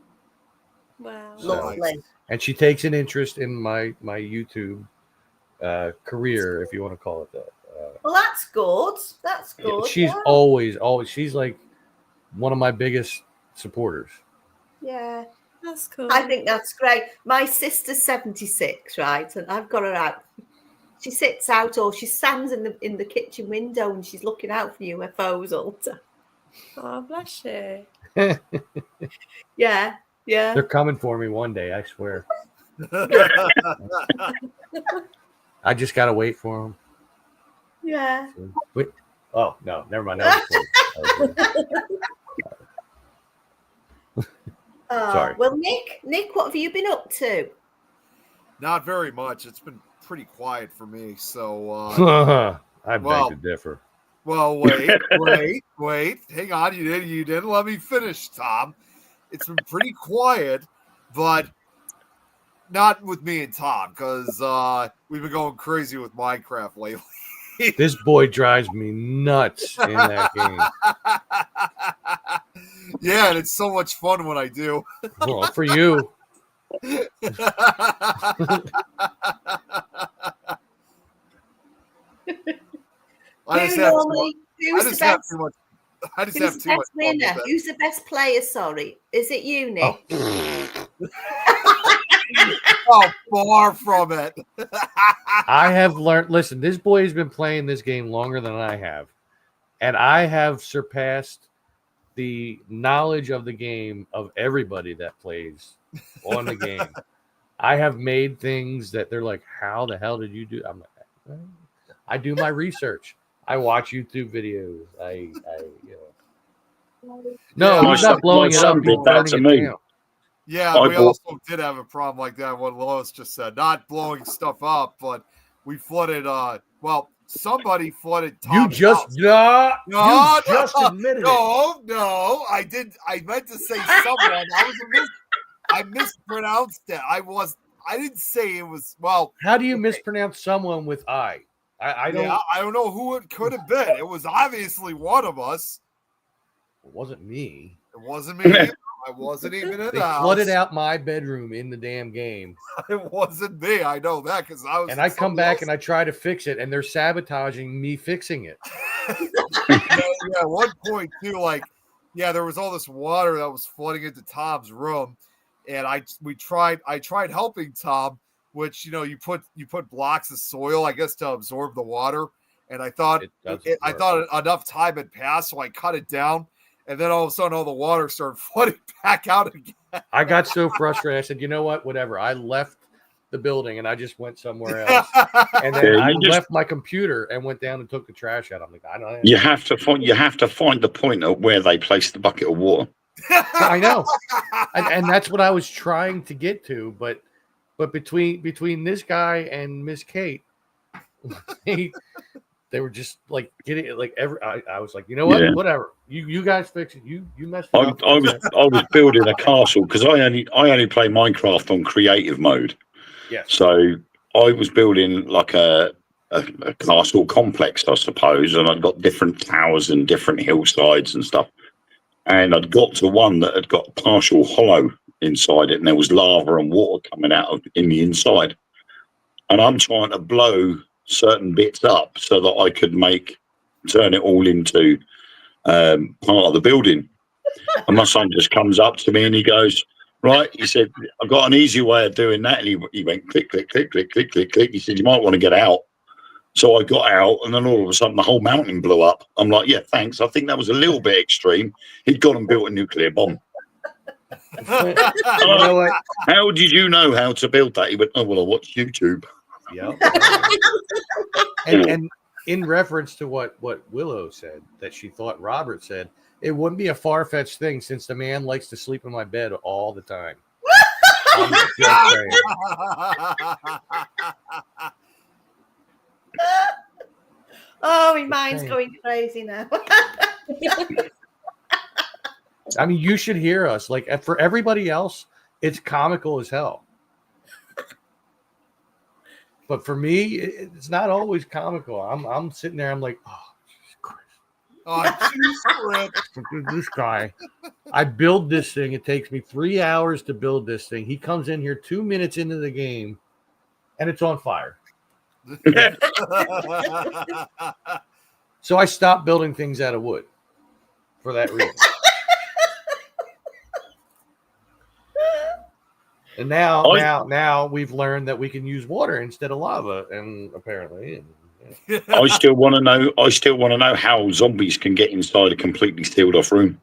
Wow. Lovely. And she takes an interest in my YouTube career, if you want to call it that. Well, that's good. That's good. She's always, she's like one of my biggest supporters. Yeah. That's cool. I think that's great. My sister's 76, right? And I've got her out. She sits out or she stands in the kitchen window and she's looking out for UFOs all the time. Oh, bless you. Yeah. They're coming for me one day, I swear. I just got to wait for them. Yeah. Wait. Oh, no, never mind. Sorry. Well, Nick, what have you been up to? Not very much. It's been pretty quiet for me. So I beg to differ. Well, wait. Hang on. You didn't let me finish, Tom. It's been pretty quiet, but not with me and Tom, because we've been going crazy with Minecraft lately. This boy drives me nuts in that game. Yeah, and it's so much fun when I do. Well, for you. I just have too much. Who's the best player? Sorry, is it you, Nick? Oh, far from it. I have learned. Listen, this boy has been playing this game longer than I have, and I have surpassed the knowledge of the game of everybody that plays on the game. I have made things that they're like, how the hell did you do? I'm like, well, I do my research. I watch YouTube videos. No, Yeah, he's not blowing it up. son He's did that burning to it me. down. Yeah, I we bought- also did have a problem like that. What Lois just said, not blowing stuff up, but we flooded. Well, somebody flooded Tom's house. You just admitted it. No, I did. I meant to say someone. I mispronounced it. I didn't say it was. Well, How do you mispronounce someone with I? I don't. yeah, I don't know who it could have been. It was obviously one of us. It wasn't me. It wasn't me. I wasn't even in They the house. flooded out my bedroom in the damn game. It wasn't me. I know that because I was. And I come back and I try to fix it, and they're sabotaging me fixing it. Yeah, at one point too, like, yeah, there was all this water that was flooding into Tom's room, and I tried helping Tom, which you put blocks of soil, I guess, to absorb the water, and I thought enough time had passed, so I cut it down, and then all of a sudden all the water started flooding back out again. I got so frustrated. I said, you know what? Whatever. I left the building and I just went somewhere else. And then I left my computer and went down and took the trash out. I'm like, I don't know. You have to find the point of where they placed the bucket of water. I know. And that's what I was trying to get to. But between this guy and Miss Kate, they were just like getting it like I was like, you know what? Yeah. Whatever. You guys fix it. You messed it up. I was building a castle because I only play Minecraft on creative mode. Yes. So I was building like a castle complex, I suppose, and I'd got different towers and different hillsides and stuff. And I'd got to one that had got partial hollow inside it, and there was lava and water coming out in the inside. And I'm trying to blow certain bits up so that I could turn it all into part of the building. And my son just comes up to me and he goes, right, he said, I've got an easy way of doing that. And he went click, click, click, click, click, click, click. He said, you might want to get out. So I got out, and then all of a sudden the whole mountain blew up. I'm like, yeah, thanks. I think that was a little bit extreme. He'd gone and built a nuclear bomb. You know what? How did you know how to build that? He went, oh, well, I watched YouTube. Yeah. And in reference to what Willow said, that she thought Robert said, it wouldn't be a far-fetched thing since the man likes to sleep in my bed all the time. I'm just saying. Oh, my mind's going crazy now. I mean, you should hear us. Like, for everybody else, it's comical as hell. But for me, it's not always comical. I'm sitting there. I'm like, oh, Jesus Christ. This guy. I build this thing. It takes me 3 hours to build this thing. He comes in here 2 minutes into the game, and it's on fire. So I stopped building things out of wood for that reason. And now we've learned that we can use water instead of lava, and apparently, I still want to know. I still want to know how zombies can get inside a completely sealed off room.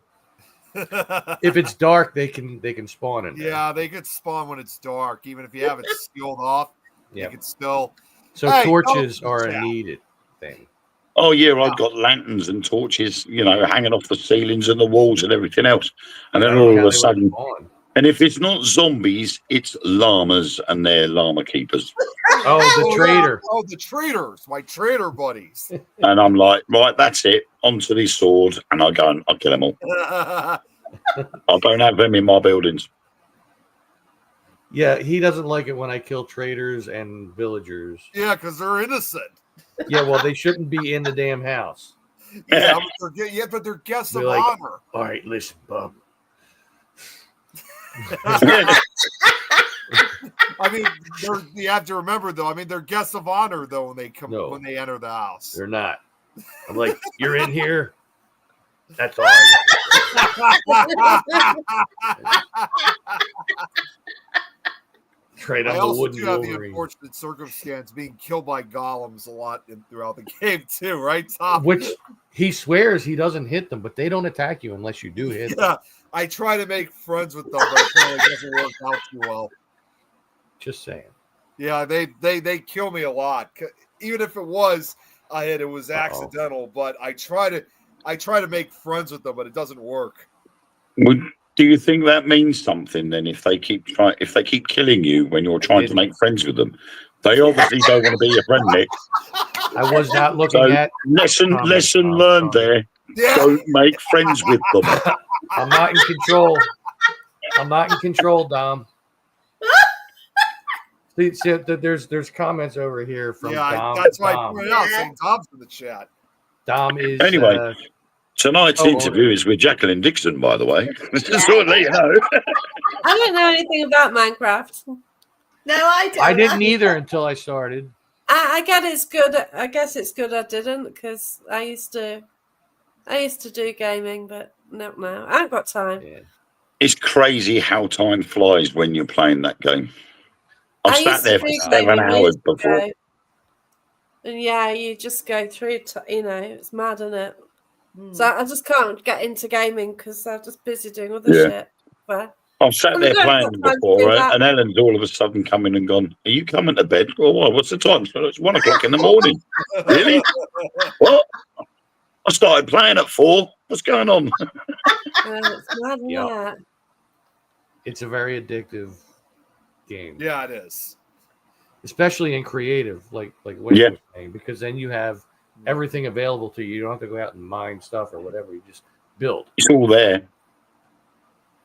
if it's dark, they can spawn in there. Yeah, they could spawn when it's dark, even if you have it sealed off. Yeah, you could still. So torches are a needed thing. Oh yeah, I've got lanterns and torches, hanging off the ceilings and the walls and everything else. And then all of a sudden. And if it's not zombies, it's llamas and their llama keepers. Oh, the traitor. Oh, the traitors, my traitor buddies. And I'm like, right, that's it. Onto these swords. And I go and I kill them all. I don't have them in my buildings. Yeah, he doesn't like it when I kill traitors and villagers. Yeah, because they're innocent. Yeah, well, they shouldn't be in the damn house. Yeah, but they're guests of honor. All right, listen, bub. I mean, you have to remember though. I mean, they're guests of honor though when they come when they enter the house. They're not. I'm like, you're in here. That's all. Trade on I the also wooden do have the Wolverine. unfortunate circumstance being killed by golems a lot throughout the game too, right, Tom? Which he swears he doesn't hit them, but they don't attack you unless you do hit them. I try to make friends with them, but it doesn't work out too well. Just saying. Yeah, they kill me a lot. Even if it was a hit, it was accidental. But I try to make friends with them, but it doesn't work. Do you think that means something then? If they keep killing you when you're trying to make friends with them, they obviously don't want to be your friend, Nick. I was not looking at lesson Tom, learned there. Yeah. Don't make friends with them. I'm not in control. I'm not in control, Dom. See, there's comments over here from Dom. That's why I pointed out saying Dom's in the chat. Dom is anyway. Tonight's interview is with Jacqueline Dixon, by the way. Just to let you know. I don't know anything about Minecraft. No, I don't. I didn't either until I started. I get it's good. I guess it's good I didn't, because I used to do gaming, but no, I haven't got time. Yeah. It's crazy how time flies when you're playing that game. I've sat there for 7 hours before. And yeah, you just go through, it's mad, isn't it? So I just can't get into gaming because I'm just busy doing other shit. But I've sat there playing before, and Ellen's all of a sudden coming and gone, "Are you coming to bed?" Oh, well, what's the time? So it's 1 o'clock in the morning. Really? What? I started playing at 4. What's going on? It's mad, Yep. It's a very addictive game. Yeah, it is. Especially in creative, like Wade was saying, because then you have everything available to you. You don't have to go out and mine stuff or whatever. You just build. It's all there.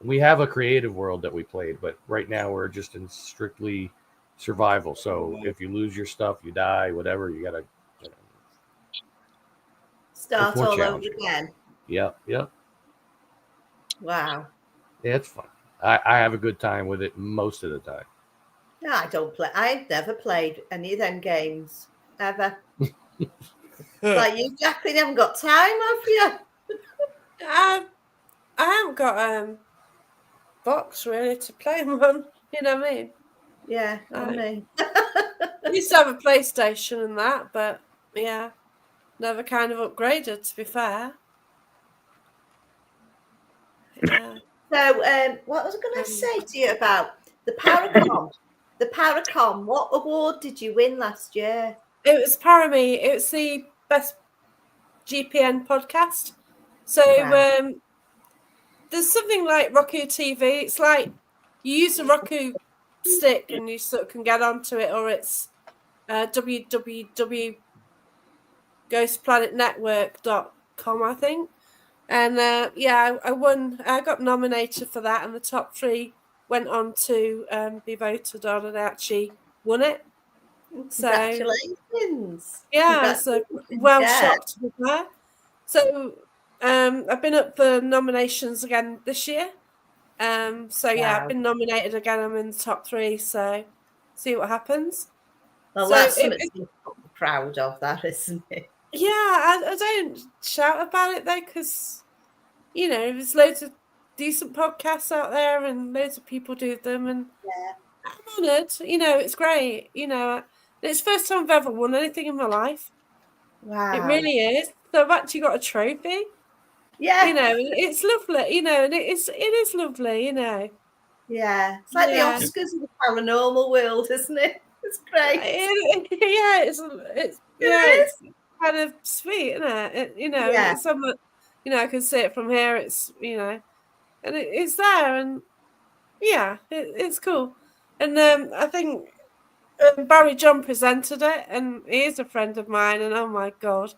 We have a creative world that we played, but right now we're just in strictly survival. So if you lose your stuff, you die, whatever, you gotta start all over again. Yep. Wow. Yeah, it's fun. I have a good time with it most of the time. No, I don't play. I've never played any of them games ever. Like you, Jacqueline, haven't got time, have you? I haven't got box really to play them on. You know what I mean? Yeah, I mean. I used to have a PlayStation and that, but yeah, never kind of upgraded. To be fair. Yeah. So, what was I going to say to you about the Paracom? The Paracom. What award did you win last year? It was Parame. It was the best GPN podcast. So there's something like Roku TV. It's like you use a Roku stick and you sort of can get onto it, or it's www.ghostplanetnetwork.com, I think. And I won. I got nominated for that, and the top 3 went on to be voted on, and I actually won it. So, congratulations! Yeah, so well shocked with that. So I've been up for nominations again this year. I've been nominated again. I'm in the top 3. So see what happens. Well, that's something to be proud of, that, isn't it? Yeah, I don't shout about it though, because there's loads of decent podcasts out there, and loads of people do them, and I'm honoured. It's great. It's the first time I've ever won anything in my life. Wow, it really is. So I've actually got a trophy. Yeah, it's lovely. And it is lovely. Yeah, it's like the Oscars of the paranormal world, isn't it? It's great. It's kind of sweet, isn't it? It's somewhat, I can see it from here. It's and it's there, and it's cool. And I think Barry John presented it, and he is a friend of mine. And oh my god,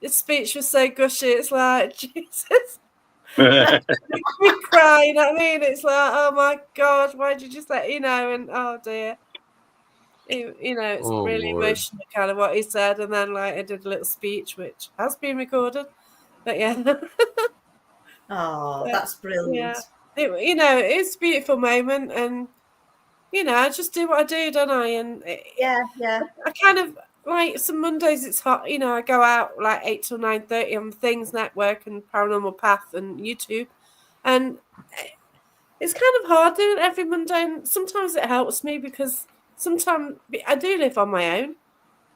his speech was so gushy. It's like Jesus. We cry, you know what I mean? It's like, oh my god, why did you just let and oh dear. It's really Lord. emotional kind of what he said, and then I did a little speech which has been recorded. But that's brilliant. It's a beautiful moment, and I just do what I do, don't I? And I kind of some Mondays it's hot, I go out 8 till 9:30 on the Things Network and Paranormal Path and YouTube, and it's kind of hard doing it every Monday, and sometimes it helps me because sometimes I do live on my own,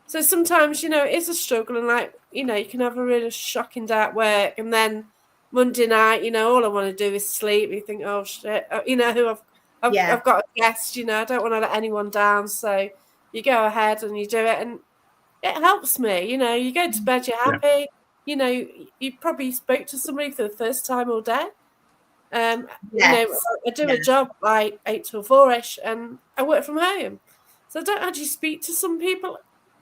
so sometimes it is a struggle, and you can have a really shocking day at work, and then Monday night all I want to do is sleep. You think, oh shit, I've I've got a guest, you know, I don't want to let anyone down. So you go ahead and you do it, and it helps me. You know, you go to bed, you're happy. You know, you probably spoke to somebody for the first time all day. You know, I do a job like 8 till 4-ish, and I work from home, so I don't actually speak to some people.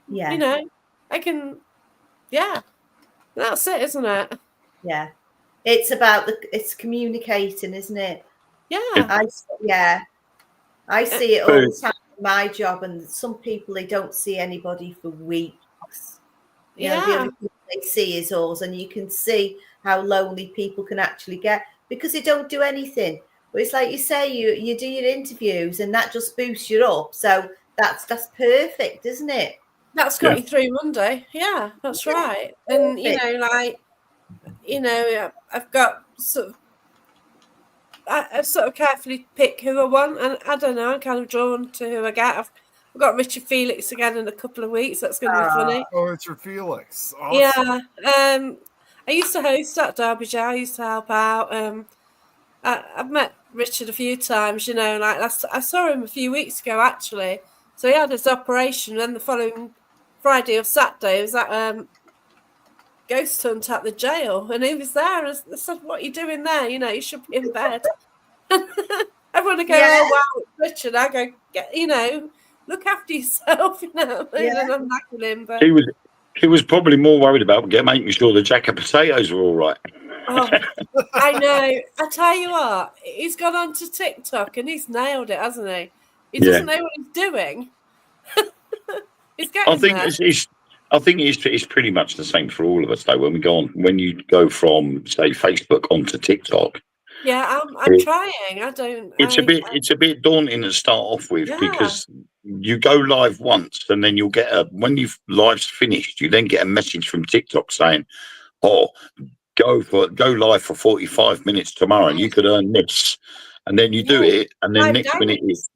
You know, I can. Yeah, that's it, isn't it? Yeah, it's about it's communicating, isn't it? Yeah, I see it all the time in my job, and some people, they don't see anybody for weeks. You know, the only people they see is us, and you can see how lonely people can actually get because they don't do anything. But it's like you say, you do your interviews, and that just boosts you up. So that's perfect, isn't it? that's got you through Monday. Yeah, that's right. And you know, like, you know, I've got I sort of carefully pick who I want, and I don't know, I'm kind of drawn to who I get. I've got Richard Felix again in a couple of weeks. That's going to be funny. Oh, Richard Felix. Awesome. Yeah. I used to host at Derbyshire. I used to help out. I've met Richard a few times, you know, like I saw him a few weeks ago, actually. So he had his operation, and the following Friday or Saturday, it was at ghost hunt at the jail, and he was there. I said, "What are you doing there? You know, you should be in bed." Everyone would go, "Oh wow, Richard." I go, "You know, look after yourself." You know, and I'm knacking him. But he was probably more worried about making sure the jacket potatoes were all right. Oh, I know. I tell you what, he's gone on to TikTok and he's nailed it, hasn't he? He doesn't know what he's doing. He's getting I think it's pretty much the same for all of us, though. When you go from, say, Facebook onto TikTok. Yeah, I'm trying. I don't. It's a bit daunting to start off with because you go live once, and then you'll get when you've live's finished, you then get a message from TikTok saying, "Oh, go live for 45 minutes tomorrow, and you could earn this." And then you do it, and then next minute is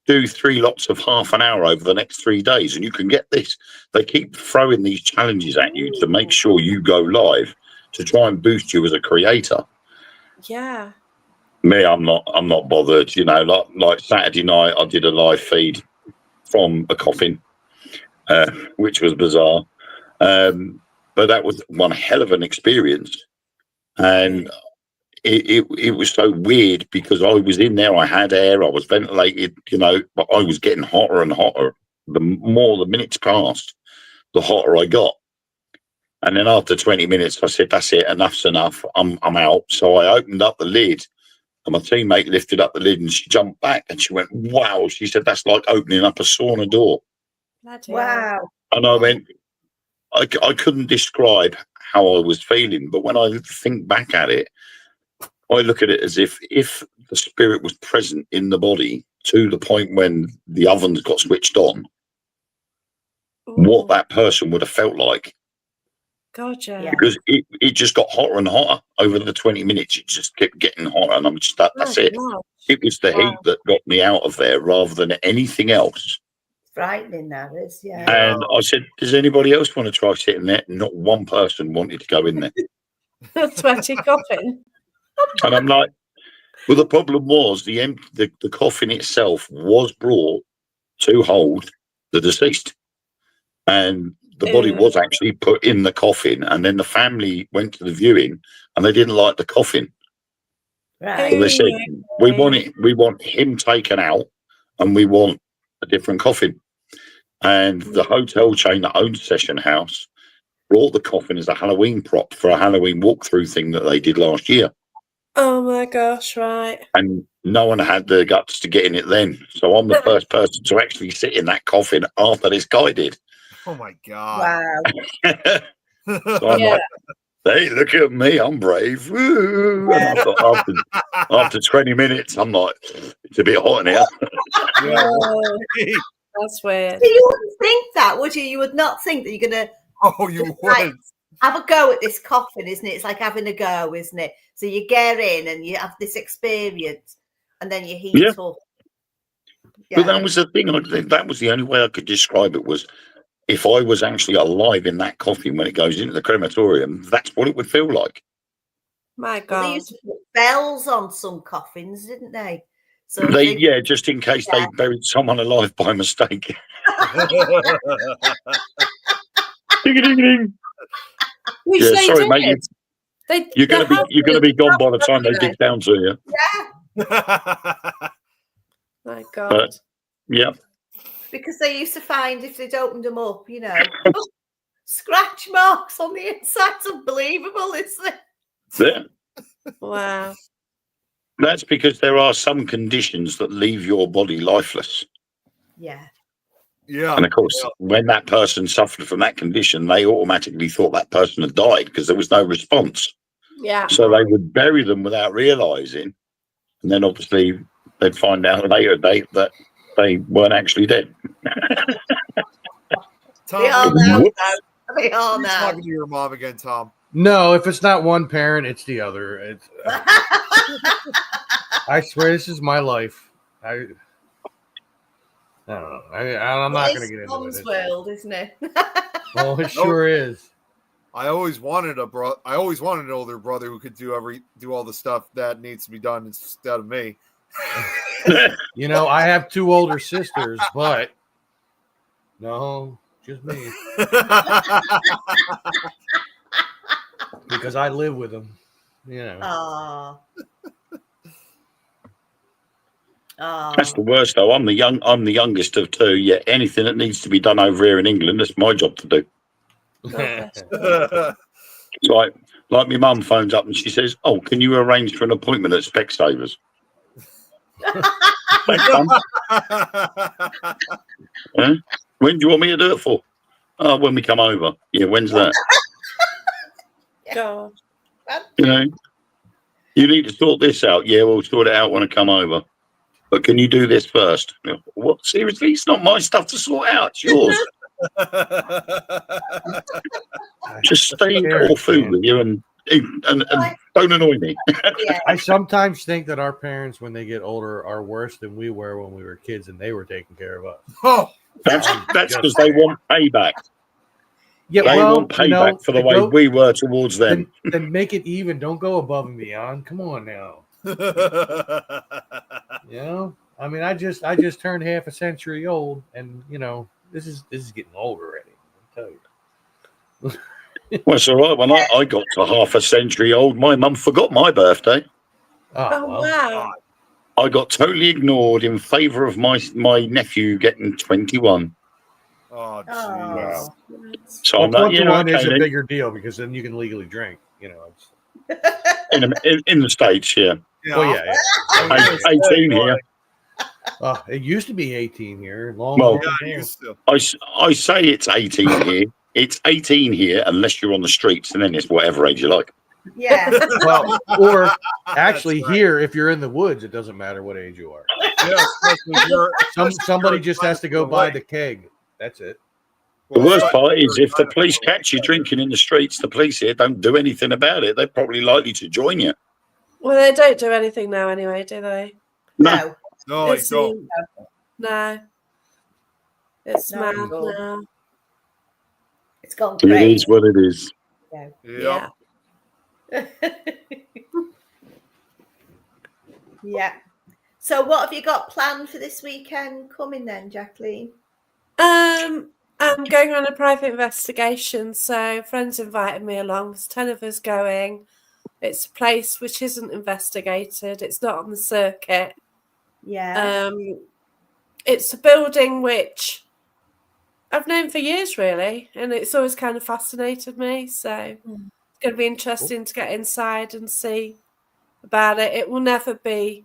do 3 lots of half an hour over the next 3 days, and you can get this. They keep throwing these challenges at you to make sure you go live to try and boost you as a creator. Yeah. Me, I'm not bothered. You know, like Saturday night, I did a live feed from a coffin, which was bizarre. But that was one hell of an experience. And it was so weird because I was in there, I had air, I was ventilated, you know, but I was getting hotter and hotter. The more the minutes passed, the hotter I got. And then after 20 minutes, I said, "That's it, enough's enough. I'm out." So I opened up the lid, and my teammate lifted up the lid, and she jumped back, and she went, "Wow." She said, "That's like opening up a sauna door." Wow. And I went, I couldn't describe how I was feeling, but when I think back at it, I look at it as if the spirit was present in the body to the point when the ovens got switched on, what that person would have felt like. Gotcha. Because it just got hotter and hotter over the 20 minutes. It just kept getting hotter, and I'm just that's it. Wow. It was the heat that got me out of there rather than anything else. Frightening, that is, yeah. And I said, "Does anybody else want to try sitting there?" Not one person wanted to go in there. Sweaty coffin. And I'm like, well, the problem was the coffin itself was brought to hold the deceased, and the body was actually put in the coffin, and then the family went to the viewing, and they didn't like the coffin. Right. So they said, we want him taken out, and we want a different coffin. And the hotel chain that owns Session House brought the coffin as a Halloween prop for a Halloween walkthrough thing that they did last year. Oh my gosh, right. And no one had the guts to get in it then. So I'm the first person to actually sit in that coffin after this guy did. Oh my God. Wow. So I'm like, hey, look at me, I'm brave. Woo. And I thought after 20 minutes, I'm like, it's a bit hot in here. That's weird. So you wouldn't think that, would you? You would not think that you're going to you would have a go at this coffin, isn't it? It's like having a go, isn't it? So you get in and you have this experience, and then you heat up. Yeah. But that was the thing. That was the only way I could describe it, was if I was actually alive in that coffin when it goes into the crematorium, that's what it would feel like. My God. Well, they used to put bells on some coffins, didn't they? So just in case they buried someone alive by mistake. Ding-a-ding-a-ding. Which Yeah, they sorry, did. mate. You're gonna be gone by the time they dig down to you. My God. Yeah. Because they used to find if they'd opened them up, scratch marks on the inside. It's unbelievable, isn't it? Yeah. Wow. That's because there are some conditions that leave your body lifeless. Yeah. Yeah. And of course, when that person suffered from that condition, they automatically thought that person had died because there was no response. Yeah. So they would bury them without realizing. And then obviously they'd find out at a later date that they weren't actually dead. Tom, They all know. They all you're know. talking to your mom again, Tom. No, if it's not one parent, it's the other. I swear, this is my life. I don't know. I'm not going to get into Mom's it. world, isn't it? Well, it sure is. I always wanted I always wanted an older brother who could do all the stuff that needs to be done instead of me. I have 2 older sisters, but no, just me. Because I live with them. Aww. That's the worst, though. I'm the youngest of 2. Yet anything that needs to be done over here in England, that's my job to do. It's like my mum phones up and she says, "Oh, can you arrange for an appointment at Specsavers?" Thanks, Mum. When do you want me to do it for? Oh, when we come over. Yeah, when's that? God. You need to sort this out. Yeah, we'll sort it out when I come over. But can you do this first? What? Seriously? It's not my stuff to sort out. It's yours. Just stay and get all food with you and don't annoy me. I sometimes think that our parents, when they get older, are worse than we were when we were kids and they were taking care of us. Oh, that's because they want payback. Yeah, they want payback for the way we were towards them. Then make it even. Don't go above and beyond. Come on now. I mean, I just turned half a century old, and this is getting old already. I'll tell you. Well, it's all right. When I got to half a century old, my mum forgot my birthday. Wow. I got totally ignored in favour of my nephew getting 21. Oh, jeez. So I'm 21 is a bigger deal because then you can legally drink. It's in the States, yeah. Well, yeah. 18 here. It used to be 18 here. I say it's 18 here. It's 18 here unless you're on the streets, and then it's whatever age you like. Yeah. Well, or actually here, if you're in the woods, it doesn't matter what age you are. Somebody just has to go buy the keg. That's it. The worst part is if the police catch you drinking in the streets, the police here don't do anything about it. They're probably likely to join you. Well, they don't do anything now anyway, do they? No, they don't. No. It's mad now. It's gone crazy. It is what it is. Yeah. Yeah. So what have you got planned for this weekend coming then, Jacqueline? I'm going on a private investigation, so friends invited me along. There's 10 of us going. It's a place which isn't investigated. It's not on the circuit. Yeah. It's a building which I've known for years, really, and it's always kind of fascinated me. So it's going to be interesting to get inside and see about it. It will never be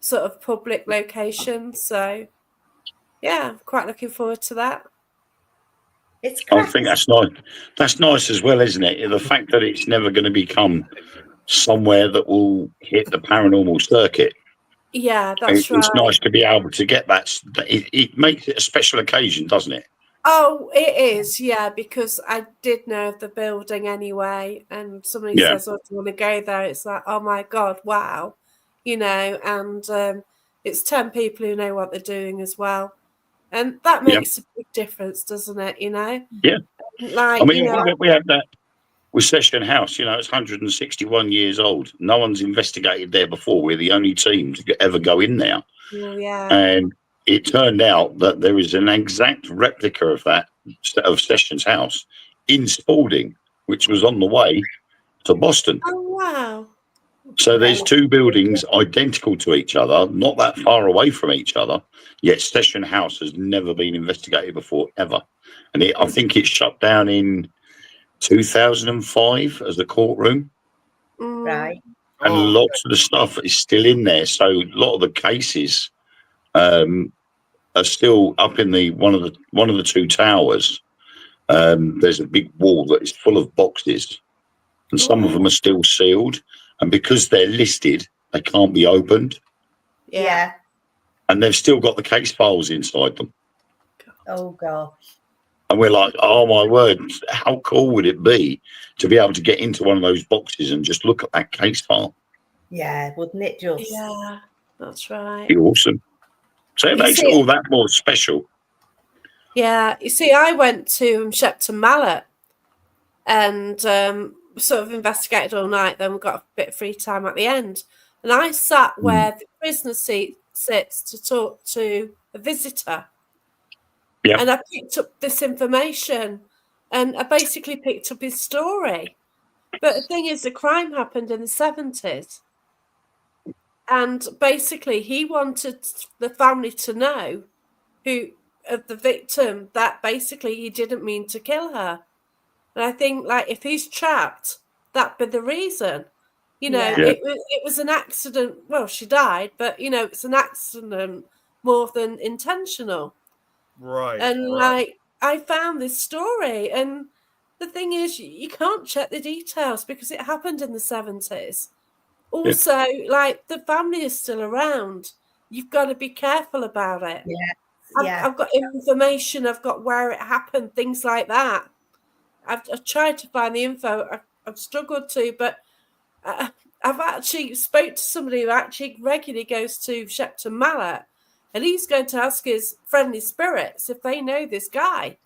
sort of public location, so yeah, I'm quite looking forward to that. I think that's nice. That's nice as well, isn't it? The fact that it's never going to become somewhere that will hit the paranormal circuit. Yeah, that's right. It's nice to be able to get that. It makes it a special occasion, doesn't it? Oh, it is, yeah, because I did know of the building anyway, and somebody says, "Oh, do you want to go there?" It's like, oh my God, wow, and it's 10 people who know what they're doing as well, and that makes a big difference, doesn't it? Yeah. Like, I mean, we have that Recession House. It's 161 years old. No one's investigated there before. We're the only team to ever go in there. Oh, yeah. And it turned out that there is an exact replica of that, of Sessions House in Spalding, which was on the way to Boston. Oh, wow. So there's two buildings identical to each other, not that far away from each other, yet Session House has never been investigated before, ever. And I think it shut down in 2005 as a courtroom. Right. And lots of the stuff is still in there. So a lot of the cases are still up in one of the two towers. There's a big wall that is full of boxes, and some of them are still sealed. And because they're listed, they can't be opened. Yeah. And they've still got the case files inside them. Oh gosh. And we're like, oh my word, how cool would it be to be able to get into one of those boxes and just look at that case file? Yeah, wouldn't it just? Yeah, that's right. Be awesome. So it makes it all that more special. Yeah, you see, I went to Shepton Mallet and sort of investigated all night. Then we got a bit of free time at the end, and I sat where the prisoner seat sits to talk to a visitor. Yeah. And I picked up this information, and I basically picked up his story. But the thing is, the crime happened in the 70s. And basically, he wanted the family to know of the victim that basically he didn't mean to kill her. And I think, like, if he's trapped, that'd be the reason. You know, it was an accident. Well, she died, but, you know, it's an accident more than intentional. Right. And, like, I found this story. And the thing is, you can't check the details because it happened in the 70s. Also, like, the family is still around. You've got to be careful about it. Yeah. I've got information. I've got where it happened, things like that. I've tried to find the info. I've struggled to, but I've actually spoke to somebody who actually regularly goes to Shepton Mallet, and he's going to ask his friendly spirits if they know this guy,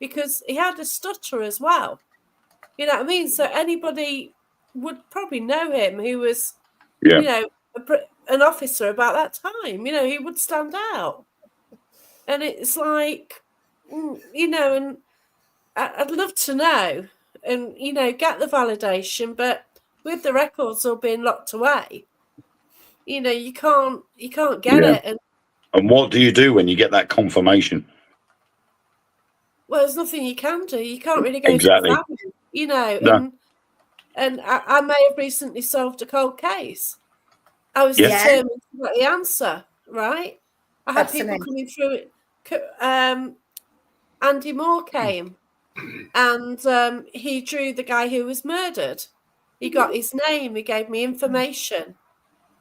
because he had a stutter as well. You know what I mean? So anybody would probably know him who was, you know, an officer about that time. You know, he would stand out. And it's like, you know, and I'd love to know and, you know, get the validation, but with the records all being locked away, you know, you can't get it. And what do you do when you get that confirmation? Well, there's nothing you can do. You can't really go to the family, you know. No. And I may have recently solved a cold case. I was determined to get the answer, right? I had people coming through it. Andy Moore came and he drew the guy who was murdered. He got his name, he gave me information,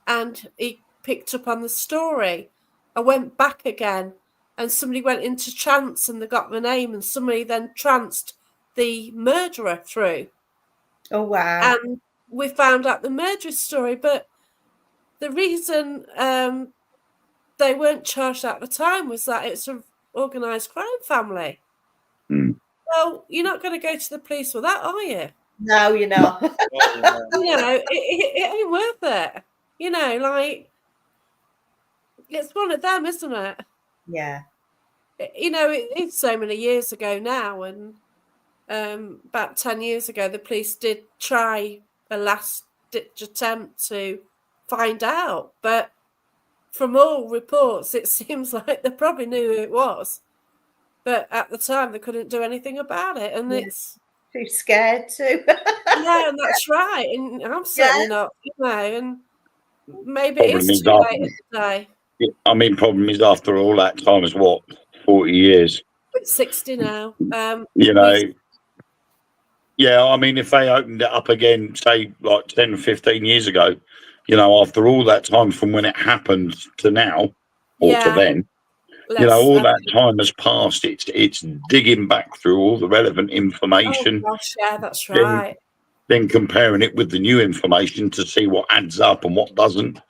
and he picked up on the story. I went back again, and somebody went into trance and they got the name, and somebody then tranced the murderer through. Oh, wow. And we found out the murderer's story, but the reason they weren't charged at the time was that it's an organised crime family. Well, you're not going to go to the police with that, are you? No, you're not. You know, it ain't worth it. You know, like, it's one of them, isn't it? Yeah. You know, it's so many years ago now, and about 10 years ago, the police did try a last-ditch attempt to find out, but from all reports, it seems like they probably knew who it was, but at the time, they couldn't do anything about it, and it's too scared to. Yeah, and that's right, and I'm certainly not, you know, and maybe it is too late today. I mean, problem is after all that time is what, 40 years? It's 60 now. You know, yeah, I mean, if they opened it up again, say, like 10, 15 years ago, you know, after all that time from when it happened to now, or to then, you know, all that time has passed. It's digging back through all the relevant information. Oh, gosh, yeah, that's right. Then comparing it with the new information to see what adds up and what doesn't.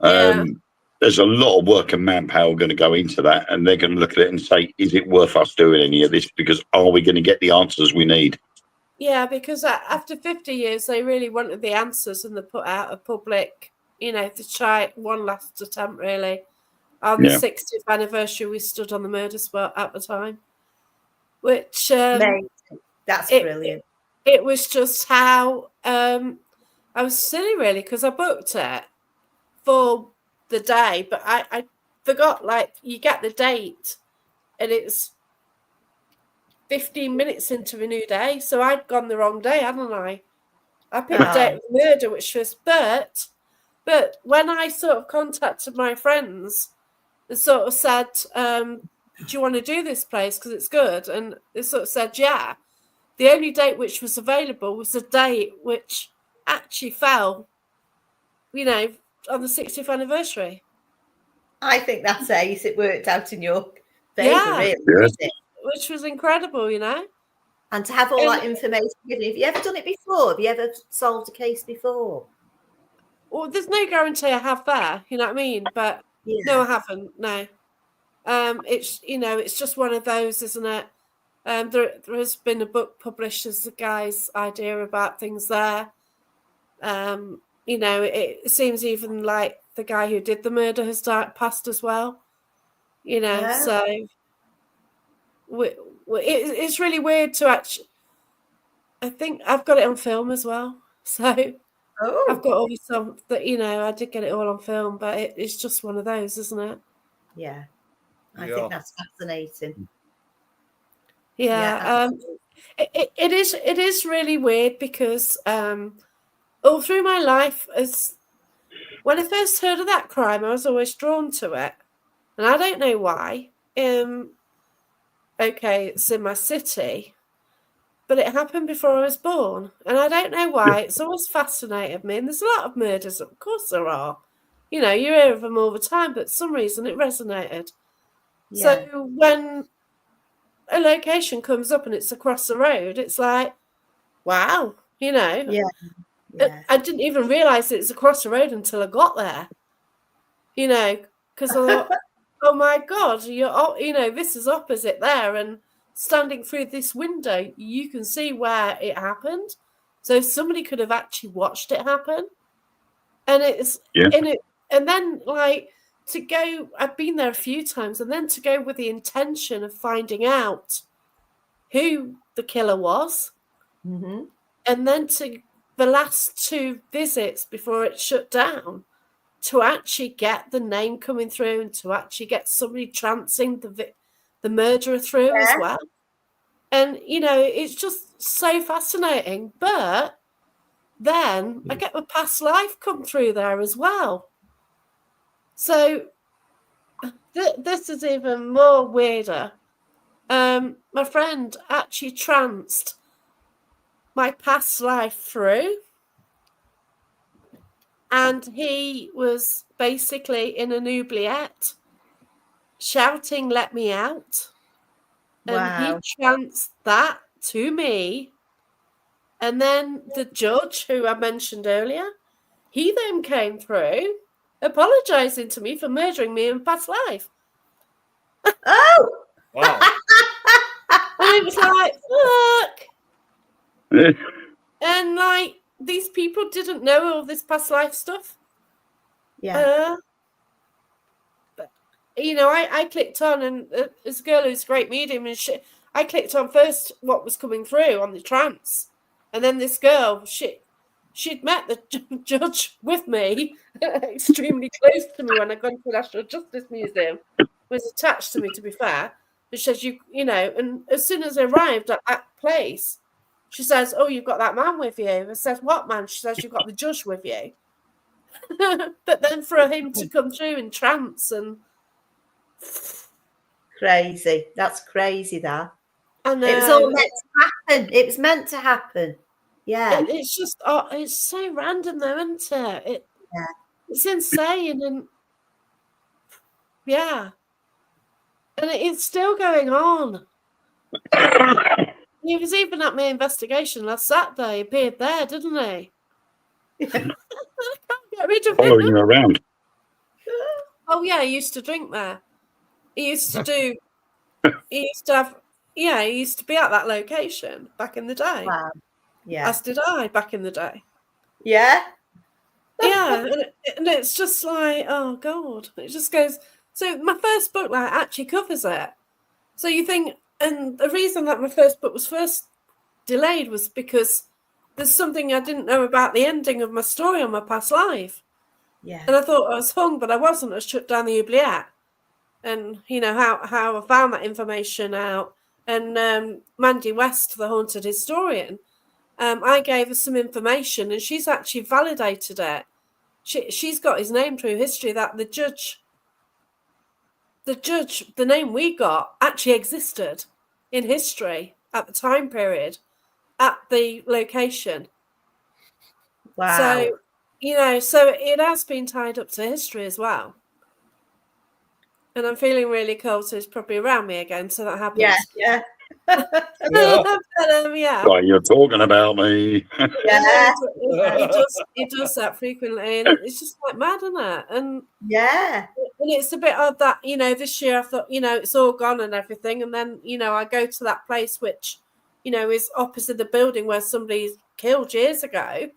There's a lot of work and manpower going to go into that, and they're going to look at it and say, is it worth us doing any of this? Because are we going to get the answers we need? Yeah, because after 50 years, they really wanted the answers, and they put out a public, you know, to try one last attempt, really. On the 60th anniversary, we stood on the murder spot at the time, which Amazing. That's brilliant. It was just how I was silly, really, because I booked it for the day, but I forgot, like, you get the date and it's 15 minutes into a new day, so I'd gone the wrong day, hadn't I? I picked the date of the murder, which was, but when I sort of contacted my friends and sort of said, do you want to do this place because it's good? And they sort of said, yeah. The only date which was available was a date which actually fell, on the 60th anniversary. I think that's ace. It worked out in your favour, really, isn't it? Which was incredible, And to have all that information given. Have you ever done it before? Have you ever solved a case before? Well, there's no guarantee I have there, you know what I mean? But no, I haven't, no. It's, it's just one of those, isn't it? There has been a book published as a guy's idea about things there. It seems even like the guy who did the murder has passed as well. So it's really weird to actually. I think I've got it on film as well. So I've got all this on that. I did get it all on film, but it's just one of those, isn't it? Yeah, I think that's fascinating. Yeah, it is really weird because all through my life, when I first heard of that crime, I was always drawn to it, and I don't know why. Okay, it's in my city, but it happened before I was born, and I don't know why. It's always fascinated me, and there's a lot of murders, of course there are. You hear of them all the time, but for some reason it resonated. Yeah. So when a location comes up and it's across the road, it's like, wow, Yeah. I didn't even realize it's across the road until I got there, because I thought, oh my God, this is opposite there, and standing through this window, you can see where it happened. So somebody could have actually watched it happen, and and then like to go. I've been there a few times, and then to go with the intention of finding out who the killer was, and then to the last 2 visits before it shut down, to actually get the name coming through and to actually get somebody trancing the murderer through as well. And, it's just so fascinating. But then I get my past life come through there as well. So this is even more weirder. My friend actually tranced my past life through. And he was basically in an oubliette shouting, "Let me out." And he tranced that to me. And then the judge, who I mentioned earlier, he then came through apologizing to me for murdering me in past life. Oh! Wow. And it was like, fuck. And like, these people didn't know all this past life stuff. Yeah. But, I clicked on, and this girl who's a great medium, and I clicked on first what was coming through on the trance. And then this girl, she'd met the judge with me, extremely close to me when I got to the National Justice Museum, was attached to me, to be fair. But she says, and as soon as I arrived at that place, she says, "Oh, you've got that man with you." I said, "What man?" She says, "You've got the judge with you." But then for him to come through in trance and crazy. That's crazy, that. And it was all meant to happen. It was meant to happen. Yeah. It's just, it's so random though, isn't it? It's insane. And yeah. And it's still going on. He was even at my investigation last Saturday. He appeared there, didn't he? I can't get rid of him. Following you around. Oh yeah, he used to drink there. He used to do. He used to have. Yeah, he used to be at that location back in the day. Wow. Yeah. As did I back in the day. Yeah. Yeah, and it's just like, oh God, it just goes. So my first book like actually covers it. So you think, and the reason that my first book was first delayed was because there's something I didn't know about the ending of my story on my past life. Yeah. And I thought I was hung, but I wasn't. I shut down the oubliette. And, you know, how I found that information out. And Mandy West, the haunted historian, I gave her some information, and she's actually validated it. She's got his name through history, that the judge, the name we got actually existed in history at the time period, at the location. Wow. So, you know, so it has been tied up to history as well. And I'm feeling really cold, so it's probably around me again. So that happens. Yeah. Yeah. Right, you're talking about me. Yeah. He does that frequently, and it's just like mad, isn't it? And Yeah. and it's a bit odd that, you know, this year I thought, you know, it's all gone and everything, and then, you know, I go to that place which, you know, is opposite the building where somebody killed years ago,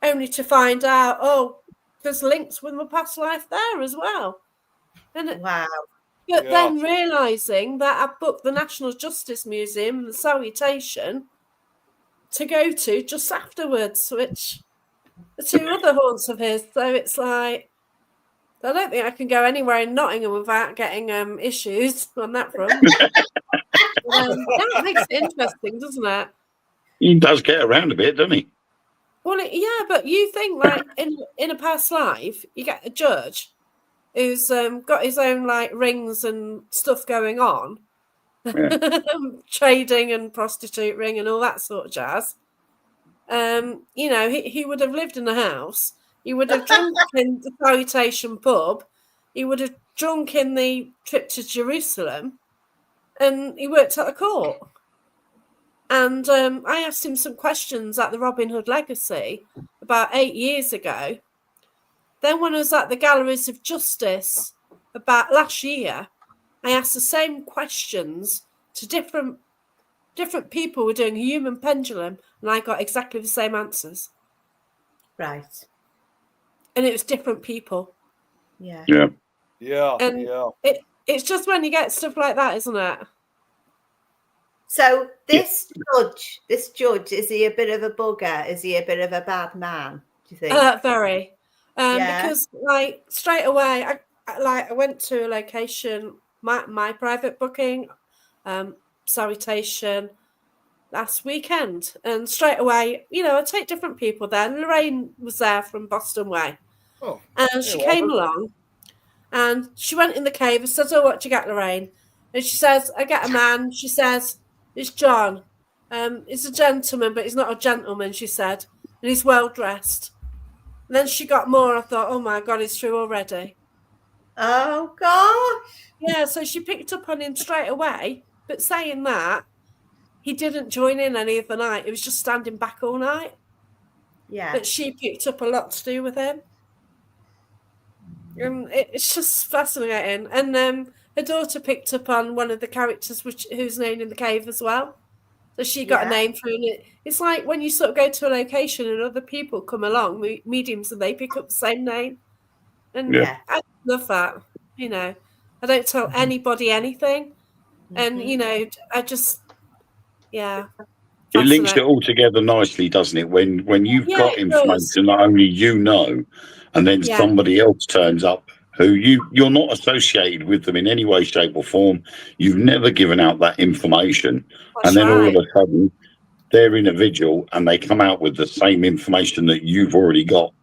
only to find out, oh, there's links with my past life there as well. And Wow. but Yeah. then realising that I booked the National Justice Museum and the Salutation to go to just afterwards, which are two other haunts of his. So it's like, I don't think I can go anywhere in Nottingham without getting issues on that front. That makes it interesting, doesn't it? He does get around a bit, doesn't he? Well, yeah, but you think like in a past life, you get a judge who's got his own like rings and stuff going on, trading and prostitute ring and all that sort of jazz. You know, he would have lived in a house. He would have drunk in the Salutation pub. He would have drunk in the trip to Jerusalem, and he worked at a court. And I asked him some questions at the Robin Hood Legacy about 8 years ago. Then when I was at the Galleries of Justice about last year, I asked the same questions to different people who were doing a human pendulum, and I got exactly the same answers. Right. And it was different people. Yeah. Yeah. Yeah. And Yeah. it's just when you get stuff like that, isn't it? So this judge, is he a bit of a bugger? Is he a bit of a bad man, do you think? Very. Yeah. Because like straight away, I went to a location, my private booking, Salutation, last weekend, and straight away, you know, I take different people there. And Lorraine was there from Boston Way, Oh, and she came along, and she went in the cave and says, "Oh, what do you get, Lorraine?" And she says, "I get a man." She says, "It's John. He's a gentleman, but he's not a gentleman," she said, "and he's well dressed." And then she got more. I thought, oh my God, it's true already. Oh gosh. Yeah, so she picked up on him straight away. But saying that, he didn't join in any of the night. He was just standing back all night. Yeah. But she picked up a lot to do with him. And it's just fascinating. And her daughter picked up on one of the characters who's named in the cave as well. So she got a name through it. It's like when you sort of go to a location and other people come along, mediums, and they pick up the same name. And I love that. You know, I don't tell anybody anything. And, you know, I just, It links it all together nicely, doesn't it? When you've got information that only you know, and then somebody else turns up who you're not associated with them in any way, shape or form. You've never given out that information. That's and then all of a sudden they're in a vigil and they come out with the same information that you've already got.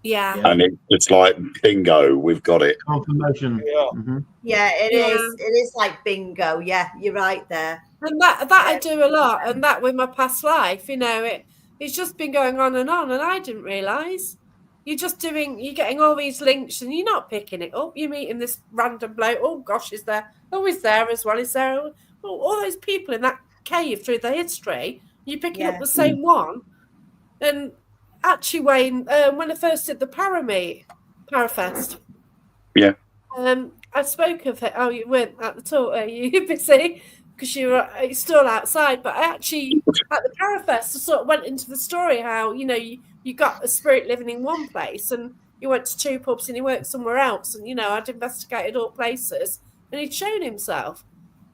Yeah. And it's like bingo, we've got it. Confirmation. Yeah. Mm-hmm. Yeah, it is. It is like bingo. Yeah, you're right there. And that I do a lot, and that with my past life, you know, it's just been going on, and I didn't realise. You're getting all these links, and you're not picking it up. You're meeting this random bloke. Oh gosh, is there? Oh, he's there as well. Is there? Oh, all those people in that cave through the history. You're picking up the same one. And actually, Wayne, when I first did the Parafest, I spoke of it. Oh, you weren't at the talk. Are you busy? Because you were still outside. But I actually, at the Parafest, I sort of went into the story how, you know, you got a spirit living in one place and he went to 2 pubs and he worked somewhere else. And, you know, I'd investigated all places and he'd shown himself.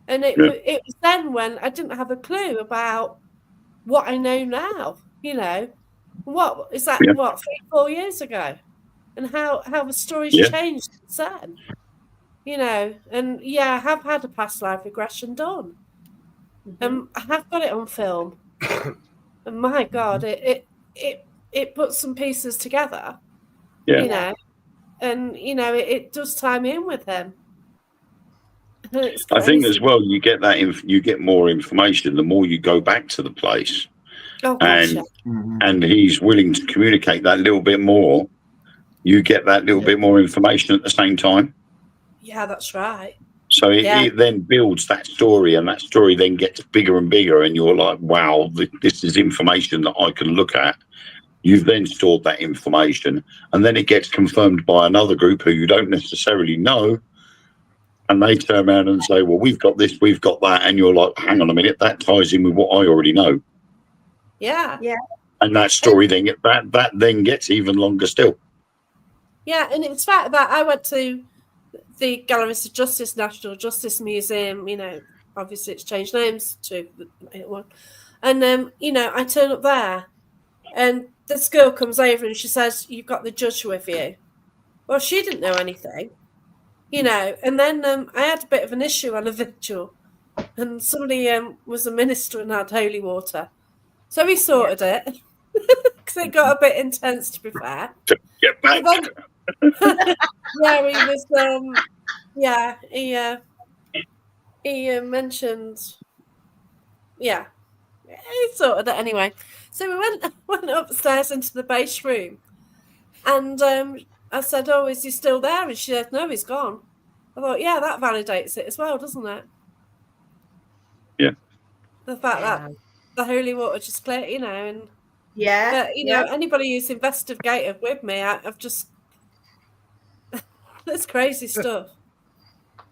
And it was then when I didn't have a clue about what I know now, you know. What is that, 3-4 years ago? And how the story's changed since then. You know, and I have had a past life regression done. I have got it on film. And my God, it puts some pieces together. You know, and you know, it does tie me in with him. I think as well, you get that you get more information the more you go back to the place. Oh gosh, and he's willing to communicate that little bit more. You get that little bit more information at the same time. Yeah, that's right. So it then builds that story, and that story then gets bigger and bigger, and you're like, wow, this is information that I can look at. You've then stored that information, and then it gets confirmed by another group who you don't necessarily know, and they turn around and say, well, we've got this, we've got that, and you're like, hang on a minute, that ties in with what I already know. Yeah. And that story then that then gets even longer still. Yeah, and it's fact that I went to the Galleries of Justice, National Justice Museum, you know, obviously it's changed names to one. And, you know, I turn up there and this girl comes over and she says, you've got the judge with you. Well, she didn't know anything, you know. And then I had a bit of an issue on a vigil and somebody was a minister and had holy water. So he sorted it because it got a bit intense, to be fair. Get back. He mentioned, he sorted it anyway. So we went upstairs into the base room, and I said, "Oh, is he still there?" And she said, "No, he's gone." I thought, yeah, that validates it as well, doesn't it? Yeah. The fact that the holy water just clear, you know, and but, you know, anybody who's investigated with me, I've just that's crazy stuff.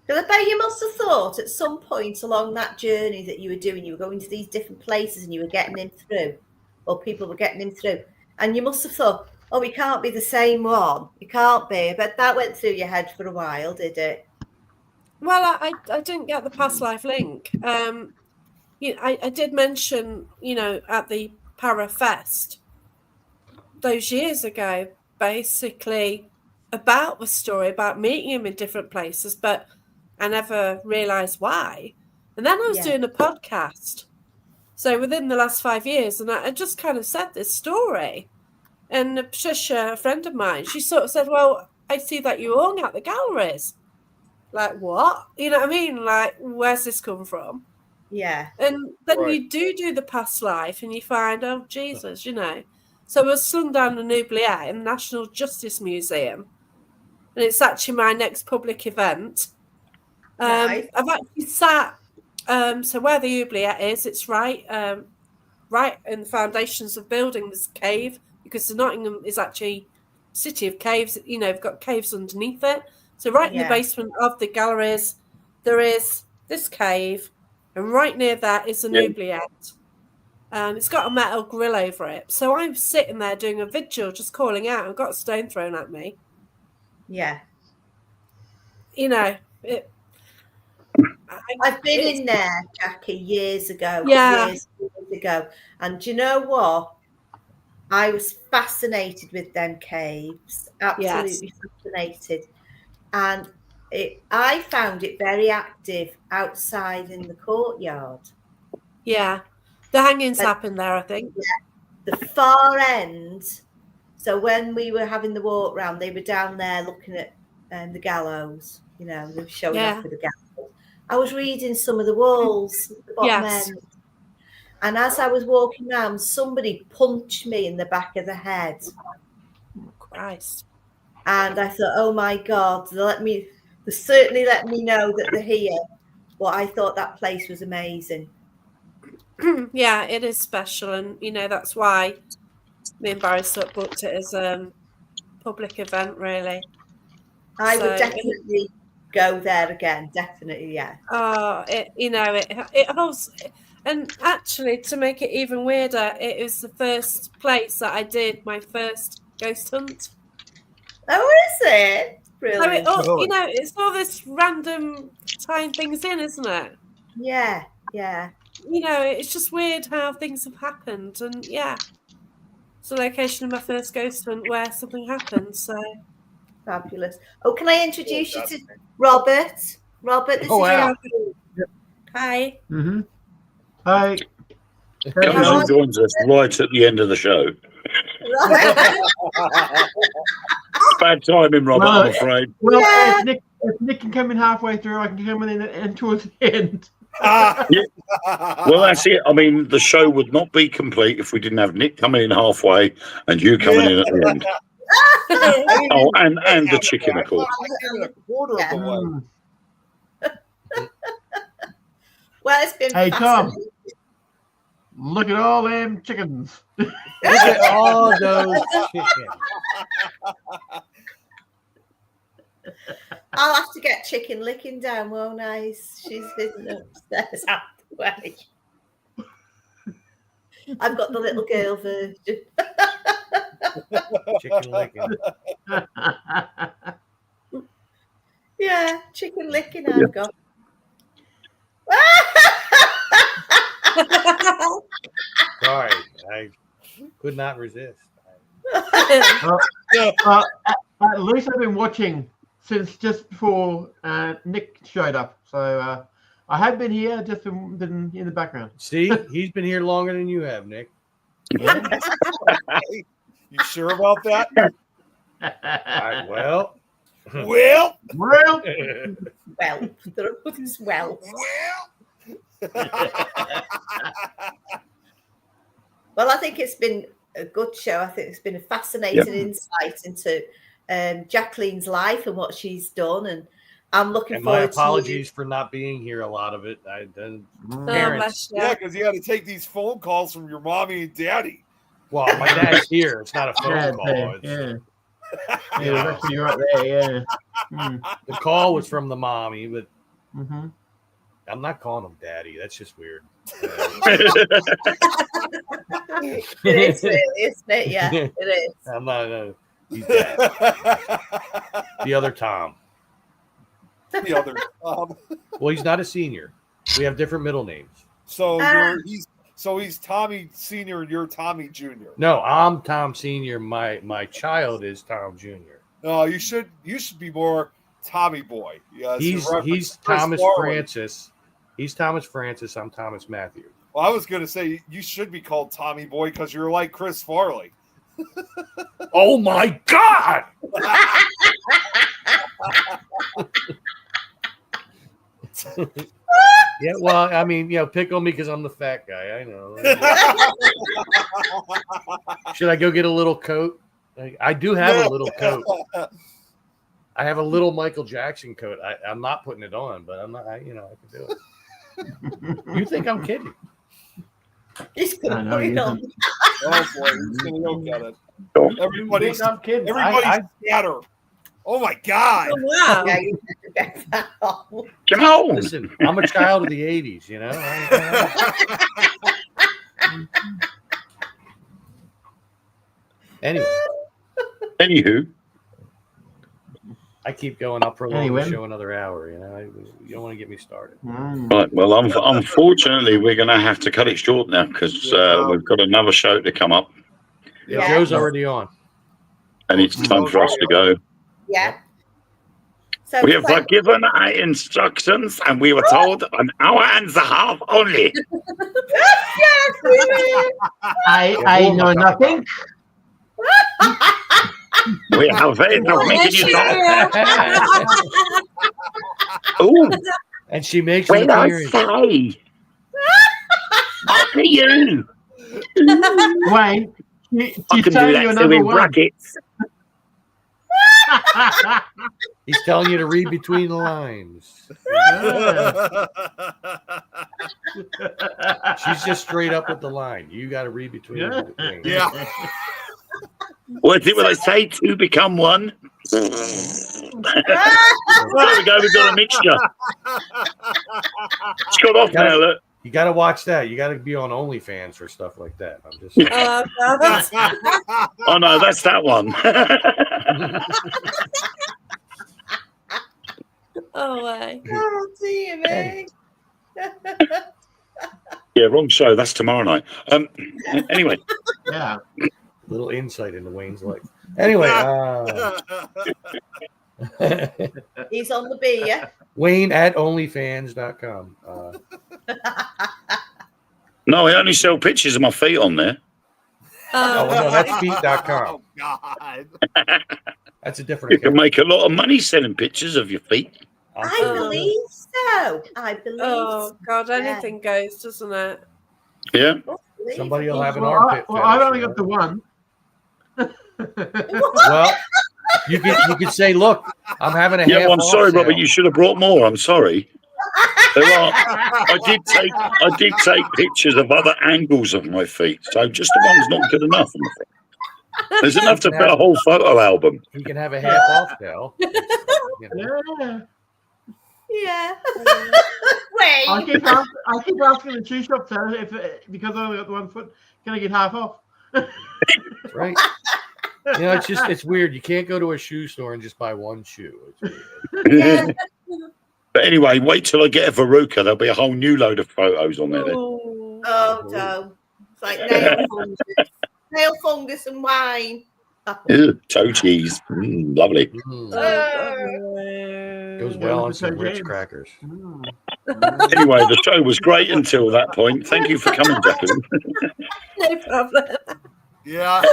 Because I bet you must have thought at some point along that journey that you were doing, you were going to these different places and you were getting him through, or people were getting him through, and you must have thought, oh, it can't be the same one. It can't be. But that went through your head for a while, did it? Well, I didn't get the past life link. I did mention, you know, at the Para Fest those years ago, basically about the story, about meeting him in different places, but I never realised why. And then I was doing a podcast. So within the last 5 years, and I just kind of said this story. And Patricia, a friend of mine, she sort of said, well, I see that you hung at the galleries. Like, what? You know what I mean? Like, where's this come from? Yeah. And then you do the past life and you find, oh, Jesus, you know. So I was slung down the oubliette in the National Justice Museum. And it's actually my next public event. Nice. I've actually sat, so where the oubliette is, it's right in the foundations of buildings, cave, because Nottingham is actually a city of caves. You know, we've got caves underneath it. So right in the basement of the galleries, there is this cave, and right near that is an oubliette. It's got a metal grill over it. So I'm sitting there doing a vigil, just calling out. I've got a stone thrown at me. Yeah. You know, I've been in there, Jackie, years ago. Yeah. Years ago. And do you know what? I was fascinated with them caves. Absolutely fascinated. And I found it very active outside in the courtyard. Yeah. The hangings happen there, I think. Yeah. The far end. So when we were having the walk round, they were down there looking at the gallows. You know, they were showing up with the gallows. I was reading some of the walls, the bottom end. And as I was walking around, somebody punched me in the back of the head. Oh, Christ. And I thought, oh my God, they certainly let me know that they're here. But I thought that place was amazing. Yeah, it is special. And, you know, that's why me and Barry sort of booked it as a public event, really. I would definitely go there again. Definitely, yeah. Oh, it holds. And actually, to make it even weirder, it was the first place that I did my first ghost hunt. Oh, is it? So Brilliant. it's all this random tying things in, isn't it? Yeah. It's just weird how things have happened, and it's the location of my first ghost hunt where something happened. So Fabulous. Oh, can I introduce you to Robert? Robert, this is wow. Hi. Mm-hmm. Hi. Carousel joins us right at the end of the show. Bad timing, Robert, I'm afraid. Well, if Nick can come in halfway through, I can come in and towards the end. Well, that's it. I mean, the show would not be complete if we didn't have Nick coming in halfway and you coming in at the end. Oh, and the chicken, of course. A quarter of the way. Well, it's been Hey, Tom. fascinating. Look at all them chickens. Look at all those chickens. I'll have to get chicken licking down, won't I? She's hidden upstairs out the way. I've got the little girl version. Chicken licking. Yeah, chicken licking I've got. Sorry, I could not resist. At least I've been watching since just before Nick showed up. So I have been here, just been in the background. See, he's been here longer than you have, Nick. Yeah. You sure about that? All right, well. Well, Well, there is well. Well, I think it's been a good show. I think it's been a fascinating insight into Jacqueline's life and what she's done, and I'm looking forward. My apologies for not being here. A lot of it, parents. Yeah, because you got to take these phone calls from your mommy and daddy. Well, my dad's here. It's not a phone call. Yeah, actually right there. Yeah. The call was from the mommy, but I'm not calling him daddy. That's just weird. It is really, isn't it? Yeah, it is. I'm not. He's dad. The other Tom. The other Tom. Well, he's not a senior. We have different middle names. So he's Tommy Senior and you're Tommy Junior. No, I'm Tom Senior. My child is Tom Junior. No, you should be more Tommy Boy. Yeah, he's Thomas Francis. He's Thomas Francis. I'm Thomas Matthew. Well, I was going to say you should be called Tommy Boy because you're like Chris Farley. Oh my God! Yeah, well, I mean, pick on me because I'm the fat guy. I know. Should I go get a little coat? I do have a little coat. I have a little Michael Jackson coat. I'm not putting it on, but I'm not. I can do it. You think I'm kidding? He's gonna put it on. Oh boy, he's gonna go get it. Everybody's I'm kidding. Everybody's scatter. Oh my God! Oh, wow. Yeah, you have to get that off. Come on. Listen, I'm a child of the '80s. Anywho, I keep going. I'll prolong the show another hour. You don't want to get me started. Right. Well, unfortunately, we're going to have to cut it short now because we've got another show to come up. Yeah, Joe's already on, and it's time for us to go. Yeah. So we were given our instructions, and we were told an hour and a half only. Yes, really. I know nothing. We have faith of making you talk. Ooh, and she makes what I say? After you. Wayne, I can do that too in brackets. He's telling you to read between the lines. She's just straight up with the line. You got to read between the things. Yeah. What did I say? Two become one. There we go. We've got a mixture. Shut off now. Look. You got to watch that. You got to be on OnlyFans for stuff like that. I'm just. Oh no, that's that one. Oh, way. Oh, dear me. Yeah, wrong show. That's tomorrow night. Anyway. Yeah. Little insight into Wayne's life. Anyway, He's on the beer. Wayne at onlyfans.com. No, I only sell pictures of my feet on there. Oh, well, no, that's feet.com. Oh, God. That's a different You can account. make a lot of money selling pictures of your feet. I believe so. I believe Oh, so. God, anything goes, doesn't it? Yeah. Somebody will have an Well, armpit. I've fetish, only you got know? the one. Well, you could say, look, I'm having a Yeah, half well, I'm off sorry, sale. Robert. You should have brought more. I'm sorry. There are. I did take pictures of other angles of my feet, so just the one's not good enough. I'm afraid. There's enough to fit a whole photo album. You can have a half off sale. You know. Yeah. Yeah. I Wait. keep asking the shoe shop seller if because I only got the 1 foot, can I get half off? Right. You know, it's weird. You can't go to a shoe store and just buy one shoe. It's weird. Yeah. But anyway, wait till I get a Veruca. There'll be a whole new load of photos on there then. Ooh. Oh, don't. It's like nail fungus. Nail fungus and wine. Ew, toe cheese. Lovely. Mm. Goes Goes well on some Ritz crackers. Anyway, the show was great until that point. Thank you for coming, Jacqueline. No problem. Yeah.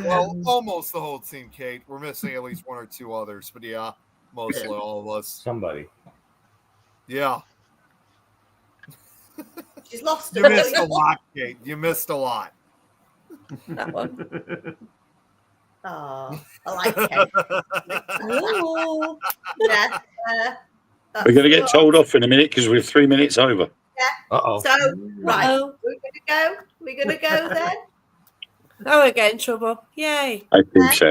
Well, almost the whole team, Kate. We're missing at least one or two others, but yeah, mostly all of us. Somebody. Yeah. She's lost You her. missed a lot, Kate. You missed a lot. That one. Oh, I like it. Ooh. Yeah. We're going to get told off in a minute because we're 3 minutes over. Uh-oh. So, right, Uh-oh. we're gonna go then. Oh, we're getting in trouble. Yay. I think so.